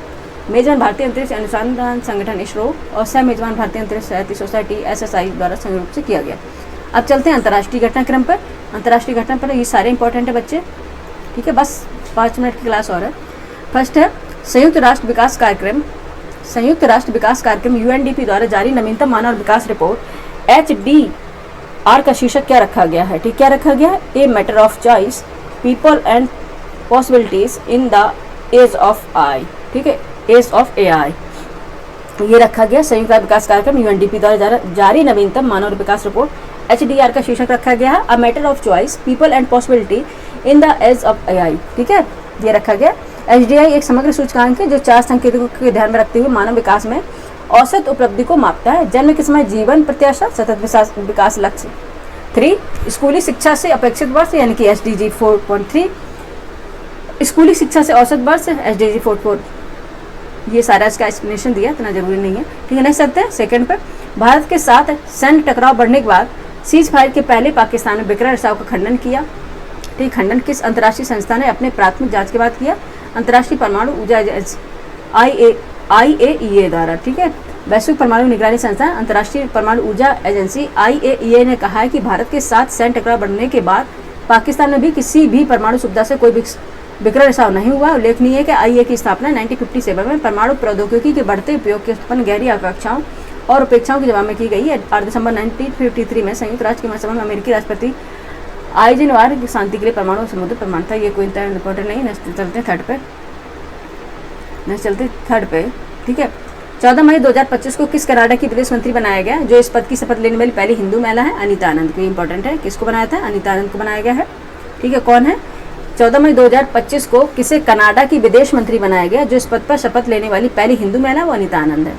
मेजबान भारतीय अंतरिक्ष अनुसंधान संगठन ISRO और सह मेजबान भारतीय अंतरिक्ष सहयोगी सोसाइटी SSI द्वारा संयुक्त रूप से किया गया। अब चलते हैं अंतर्राष्ट्रीय घटनाक्रम पर। अंतर्राष्ट्रीय घटना पर ये सारे इंपॉर्टेंट है बच्चे। ठीक है, बस 5 मिनट की क्लास और है। फर्स्ट है संयुक्त राष्ट्र विकास कार्यक्रम UNDP द्वारा जारी नवीनतम मानव विकास रिपोर्ट HDR का शीर्षक क्या रखा गया है? ठीक, क्या रखा गया है? A matter of choice, people and possibilities in the age of AI, ठीक है, एज ऑफ एआई। ये रखा गया संयुक्त राष्ट्र विकास कार्यक्रम यूएनडीपी द्वारा जारी नवीनतम मानव विकास रिपोर्ट एचडीआर का शीर्षक रखा गया है a matter of choice people and possibility in the age of AI, ठीक है, ये रखा गया। एचडीआई एक समग्र सूचकांक है जो 4 संकेतकों को ध्यान में रखते हुए मानव विकास में औसत उपलब्धि को मापता है। जन्म के समय जीवन प्रत्याशा, सतत विकास लक्ष्य। 3 स्कूली शिक्षा से अपेक्षित वर्ष यानी कि एसडीजी 4.3, स्कूली शिक्षा से औसत वर्ष एसडीजी 4.4। ये सारा इसका एक्सप्लेनेशन दिया, इतना जरूरी नहीं है, ठीक है। नेक्स्ट चलते हैं सेकंड पर। भारत के साथ सैन्य टकराव बढ़ने के बाद सीज फायर के पहले पाकिस्तान ने विक्रय रिसाव का खंडन किया, ठीक। खंडन किस अंतर्राष्ट्रीय संस्था ने अपने प्राथमिक जांच के बाद किया? अंतर्राष्ट्रीय परमाणु ऊर्जा एजेंसी IAEA द्वारा, ठीक है। वैश्विक परमाणु निगरानी संस्थान अंतर्राष्ट्रीय परमाणु ऊर्जा एजेंसी IAEA ने कहा है कि भारत के साथ सैन्य टकराव बढ़ने के बाद पाकिस्तान में भी किसी भी परमाणु सुविधा से कोई विक्रय रिसाव नहीं हुआ। उल्लेखनीय है कि IA की स्थापना 1957 में परमाणु प्रौद्योगिकी के बढ़ते उपयोग के उत्पन्न गहरी आकांक्षाओं और अपेक्षाओं के जवाब में की गई है। 8 दिसंबर 1953 में संयुक्त राष्ट्र की महासभा में अमेरिकी राष्ट्रपति आइजनवार की शांति के लिए परमाणु समुद्र प्रमाण था। ये कोई इंपॉर्टेंट नहीं। नेक्स्ट चलते हैं थर्ड पे, ठीक है। 14 मई 2025 को किस कनाडा की विदेश मंत्री बनाया गया? जो इस पद की शपथ लेने वाली पहली हिंदू महिला है अनीता आनंद को। इंपॉर्टेंट है, किसको बनाया था? अनीता आनंद को बनाया गया है, ठीक है। कौन है? 14 मई 2025 को किसे कनाडा की विदेश मंत्री बनाया गया? जो इस पद पर शपथ लेने वाली पहली हिंदू महिला वो अनीता आनंद है,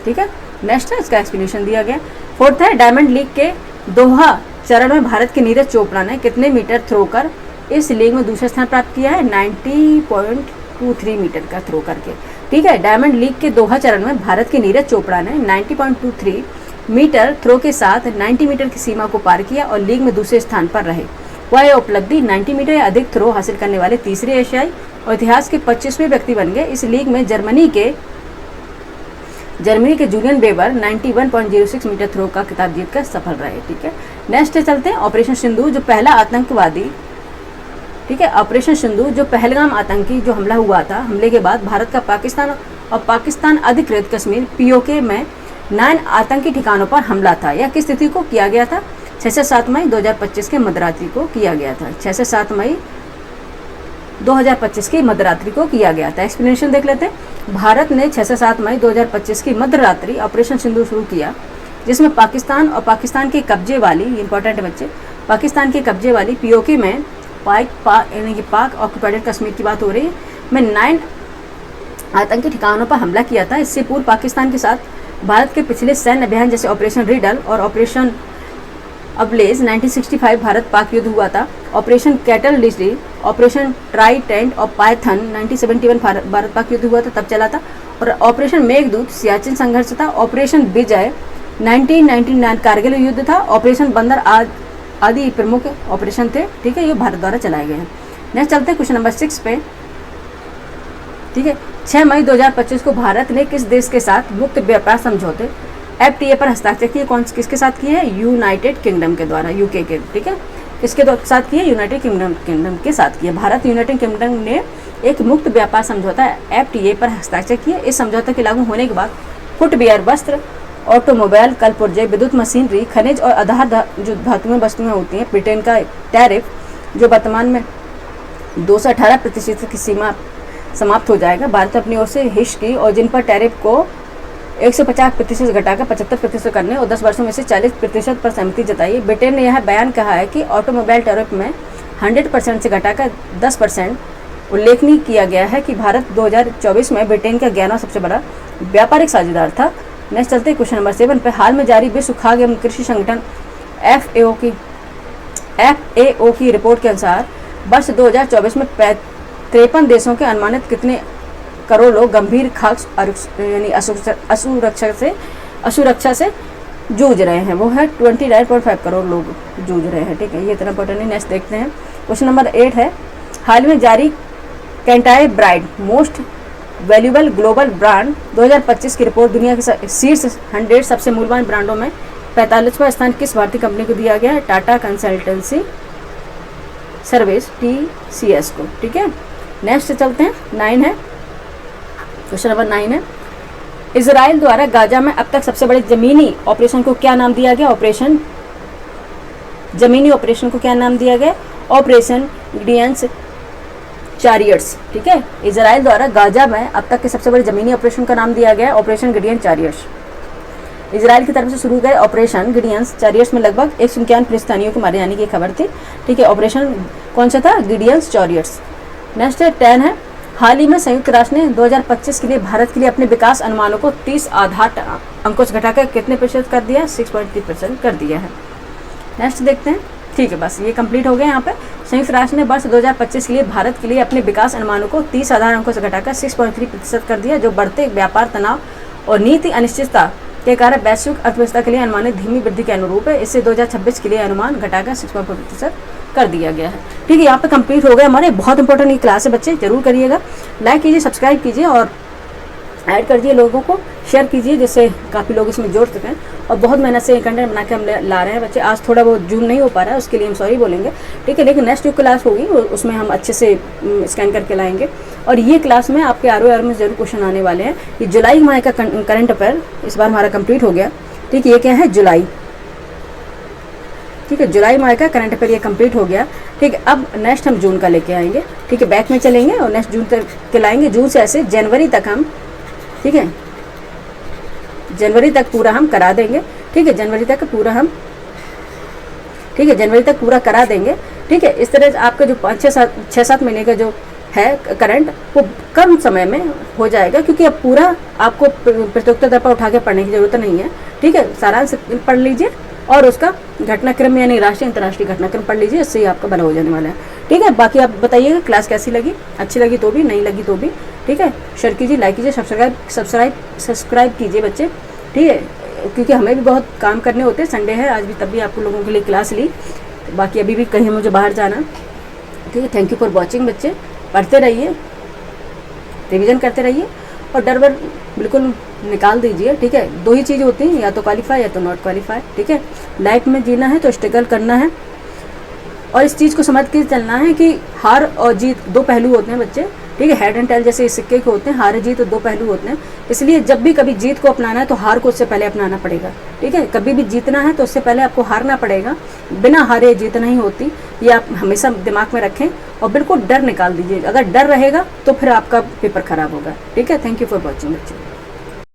ठीक है। नेक्स्ट है, इसका एक्सप्लेनेशन दिया गया। फोर्थ है, डायमंड लीग के दोहा चरण में भारत के नीरज चोपड़ा ने कितने मीटर थ्रो कर इस लीग में दूसरा स्थान प्राप्त किया है? 90.23 मीटर का थ्रो करके, ठीक है। डायमंड लीग के दोहा चरण में भारत के नीरज चोपड़ा ने 90.23 मीटर थ्रो के साथ 90 मीटर की सीमा को पार किया और लीग में दूसरे स्थान पर रहे। वह उपलब्धि 90 मीटर या अधिक थ्रो हासिल करने वाले तीसरे एशियाई और इतिहास के 25वें व्यक्ति बन गए। इस लीग में जर्मनी के जूलियन बेबर 91.06 मीटर थ्रो का खिताब जीतकर सफल रहे, ठीक है। नेक्स्ट चलते हैं ऑपरेशन सिंदूर, जो पहला आतंकवादी, ठीक है, ऑपरेशन सिंदूर जो पहलगाम आतंकी जो हमला हुआ था, हमले के बाद भारत का पाकिस्तान और पाकिस्तान अधिकृत कश्मीर POK में 9 आतंकी ठिकानों पर हमला था। यह किस तिथि को किया गया था? 6 से 7 मई 2025 के मध्यरात्रि को किया गया था। 6 से 7 मई 2025 की मध्यरात्रि को किया गया था। एक्सप्लेनेशन देख लेते हैं। भारत ने 6 से 7 मई 2025 की मध्यरात्रि ऑपरेशन सिंदूर शुरू किया, जिसमें पाकिस्तान और पाकिस्तान के कब्जे वाली, इंपॉर्टेंट बच्चे, पाकिस्तान के कब्जे वाली POK में यानी कि पाक ऑक्युपाइड कश्मीर की बात हो रही है, में 9 आतंकी ठिकानों पर हमला किया था। इससे पूर्व पाकिस्तान के साथ भारत के पिछले सैन्य अभियान जैसे ऑपरेशन रिडल और ऑपरेशन अबलेज 1965 भारत पाक युद्ध हुआ था। ऑपरेशन कैटल लिस्टी, ऑपरेशन ट्राइडेंट और पाइथन 1971 भारत पाक युद्ध हुआ था, तब चला था। और ऑपरेशन मेघदूत सियाचिन संघर्ष था। ऑपरेशन विजय 1999 कारगिल युद्ध था। ऑपरेशन बंदर आदि प्रमुख ऑपरेशन थे, ठीक है, ये भारत द्वारा चलाए गए हैं। नेक्स्ट चलते हैं क्वेश्चन नंबर 6 पे, ठीक है। 6 मई 2025 को भारत ने किस देश के साथ मुक्त व्यापार समझौते FTA पर हस्ताक्षर किए? किसके साथ किए हैं? यूनाइटेड किंगडम के द्वारा, UK के, ठीक है। किसके साथ किए? यूनाइटेड किंगडम के साथ किए। भारत यूनाइटेड किंगडम ने एक मुक्त व्यापार समझौता FTA पर हस्ताक्षर किए। इस समझौते के लागू होने के बाद फुटवियर, वस्त्र, ऑटोमोबाइल, कल पुर्जे, विद्युत मशीनरी, खनिज और आधार जो धातुएं वस्तुएं होती हैं, ब्रिटेन का टैरिफ जो वर्तमान में 218% की सीमा समाप्त हो जाएगा। भारत अपनी ओर से हिस्स की और जिन पर टैरिफ को 150% घटाकर 75% करने और 10 वर्षों में से 40% पर सहमति जताई है। ब्रिटेन ने यह बयान कहा है कि ऑटोमोबाइल टैरिफ में 100% से घटाकर 10%। उल्लेखनीय किया गया है कि भारत 2024 में ब्रिटेन का 11वां सबसे बड़ा व्यापारिक साझेदार था। नेक्स्ट चलते हैं क्वेश्चन नंबर 7 पे। हाल में जारी विश्व खाद्य एवं कृषि संगठन FAO की रिपोर्ट के अनुसार वर्ष 2024 में 53 देशों के अनुमानित कितने करोड़ लोग गंभीर खाद्य यानी असुरक्षा से जूझ रहे हैं? वो है 29.5 करोड़ लोग जूझ रहे हैं, ठीक है। ये इतना इंपॉर्टेंट नहीं। नेक्स्ट देखते हैं क्वेश्चन नंबर 8 है। हाल में जारी कैंटाई ब्राइड मोस्ट वैल्यूएबल ग्लोबल ब्रांड 2025 की रिपोर्ट दुनिया के शीर्ष 100 सबसे मूल्यवान ब्रांडों में 45वां स्थान किस भारतीय कंपनी को दिया गया है? टाटा कंसल्टेंसी सर्विस TCS को, ठीक है। नेक्स्ट चलते हैं 9 है, क्वेश्चन नंबर 9 है। इजराइल द्वारा गाजा में अब तक सबसे बड़े जमीनी ऑपरेशन को क्या नाम दिया गया? जमीनी ऑपरेशन को क्या नाम दिया गया? Operation Gideon's chariots. ठीक है, इजराइल द्वारा गाजा में अब तक के सबसे बड़े जमीनी ऑपरेशन का नाम दिया गया ऑपरेशन गिडियन चैरियट्स। इजराइल की तरफ से शुरू गए ऑपरेशन गिडियंस चैरियट्स में लगभग 151 फिलिस्तीनियों को मारे जाने की खबर थी। ठीक है, ऑपरेशन कौन सा था? गिडियंस चैरियट्स। नेक्स्ट 10 है, हाल ही में संयुक्त राष्ट्र ने 2025 के लिए भारत के लिए अपने विकास अनुमानों को 30 आधार अंकों से घटाकर कितने प्रतिशत कर दिया? 6.3% कर दिया है। नेक्स्ट देखते हैं। ठीक है, बस ये कंप्लीट हो गया। यहाँ पे संयुक्त राष्ट्र ने वर्ष 2025 के लिए भारत के लिए अपने विकास अनुमानों को 30 आधार अंकों से घटाकर 6.3% कर दिया, जो बढ़ते व्यापार तनाव और नीति अनिश्चितता के कारण वैश्विक अर्थव्यवस्था के लिए अनुमानित धीमी वृद्धि के अनुरूप है। इससे 2026 के लिए अनुमान घटाकर 6.4% कर दिया गया है। ठीक है, यहाँ पे कंप्लीट हो गया हमारे। बहुत इंपॉर्टेंट ये क्लास है बच्चे, जरूर करिएगा। लाइक कीजिए, सब्सक्राइब कीजिए और ऐड कर दिए लोगों को, शेयर कीजिए, जिससे काफ़ी लोग इसमें जोड़ सकें। और बहुत मेहनत से कंटेंट बना के हम ला रहे हैं बच्चे। आज थोड़ा बहुत जूम नहीं हो पा रहा है, उसके लिए हम सॉरी बोलेंगे। ठीक है, लेकिन नेक्स्ट जो क्लास होगी उसमें हम अच्छे से स्कैन करके लाएंगे। और ये क्लास में आपके ROR में जरूर क्वेश्चन आने वाले हैं। ये जुलाई माह का करंट अफेयर इस बार हमारा कंप्लीट हो गया। ठीक है, ये क्या है? जुलाई। ठीक है, जुलाई माह का करंट अफेयर ये कंप्लीट हो गया। ठीक है, अब नेक्स्ट हम जून का लेके आएंगे। ठीक है, बैक में चलेंगे और नेक्स्ट जून तक के लाएंगे। जून से ऐसे जनवरी तक हम, ठीक है, जनवरी तक पूरा हम करा देंगे। ठीक है, जनवरी तक पूरा हम, ठीक है, जनवरी तक पूरा करा देंगे। ठीक है, इस तरह से आपका जो 6-7 महीने का जो है करंट, वो कम समय में हो जाएगा, क्योंकि अब पूरा आपको प्रतियोगिता दर पर उठा के पढ़ने की जरूरत नहीं है। ठीक है, सारांश पढ़ लीजिए और उसका घटनाक्रम यानी राष्ट्रीय अंतर्राष्ट्रीय घटनाक्रम पढ़ लीजिए, इससे ही आपका भला हो जाने वाला है। ठीक है, बाकी आप बताइएगा क्लास कैसी लगी, अच्छी लगी तो भी, नहीं लगी तो भी। ठीक है, शेयर कीजिए, लाइक कीजिए, सब्सक्राइब कीजिए बच्चे। ठीक है, क्योंकि हमें भी बहुत काम करने होते हैं। संडे है आज भी, तब भी आप लोगों के लिए क्लास ली। बाकी अभी भी कहीं मुझे बाहर जाना। ठीक है, थैंक यू फॉर वॉचिंग बच्चे। पढ़ते रहिए, रिवीजन करते रहिए और डर वर बिल्कुल निकाल दीजिए। ठीक है, 2 ही चीज़ होती हैं, या तो क्वालिफाई या तो नॉट क्वालिफाई। ठीक है, लाइफ में जीना है तो स्ट्रगल करना है और इस चीज़ को समझ के चलना है कि हार और जीत 2 पहलू होते हैं बच्चे। ठीक है, हेड एंड टेल जैसे इस सिक्के के होते हैं, हार जीत 2 पहलू होते हैं। इसलिए जब भी कभी जीत को अपनाना है तो हार को उससे पहले अपनाना पड़ेगा। ठीक है, कभी भी जीतना है तो उससे पहले आपको हारना पड़ेगा। बिना हारे जीत नहीं होती, ये आप हमेशा दिमाग में रखें और बिल्कुल डर निकाल दीजिए। अगर डर रहेगा तो फिर आपका पेपर खराब होगा। ठीक है, थैंक यू फॉर वॉचिंग बच्चे।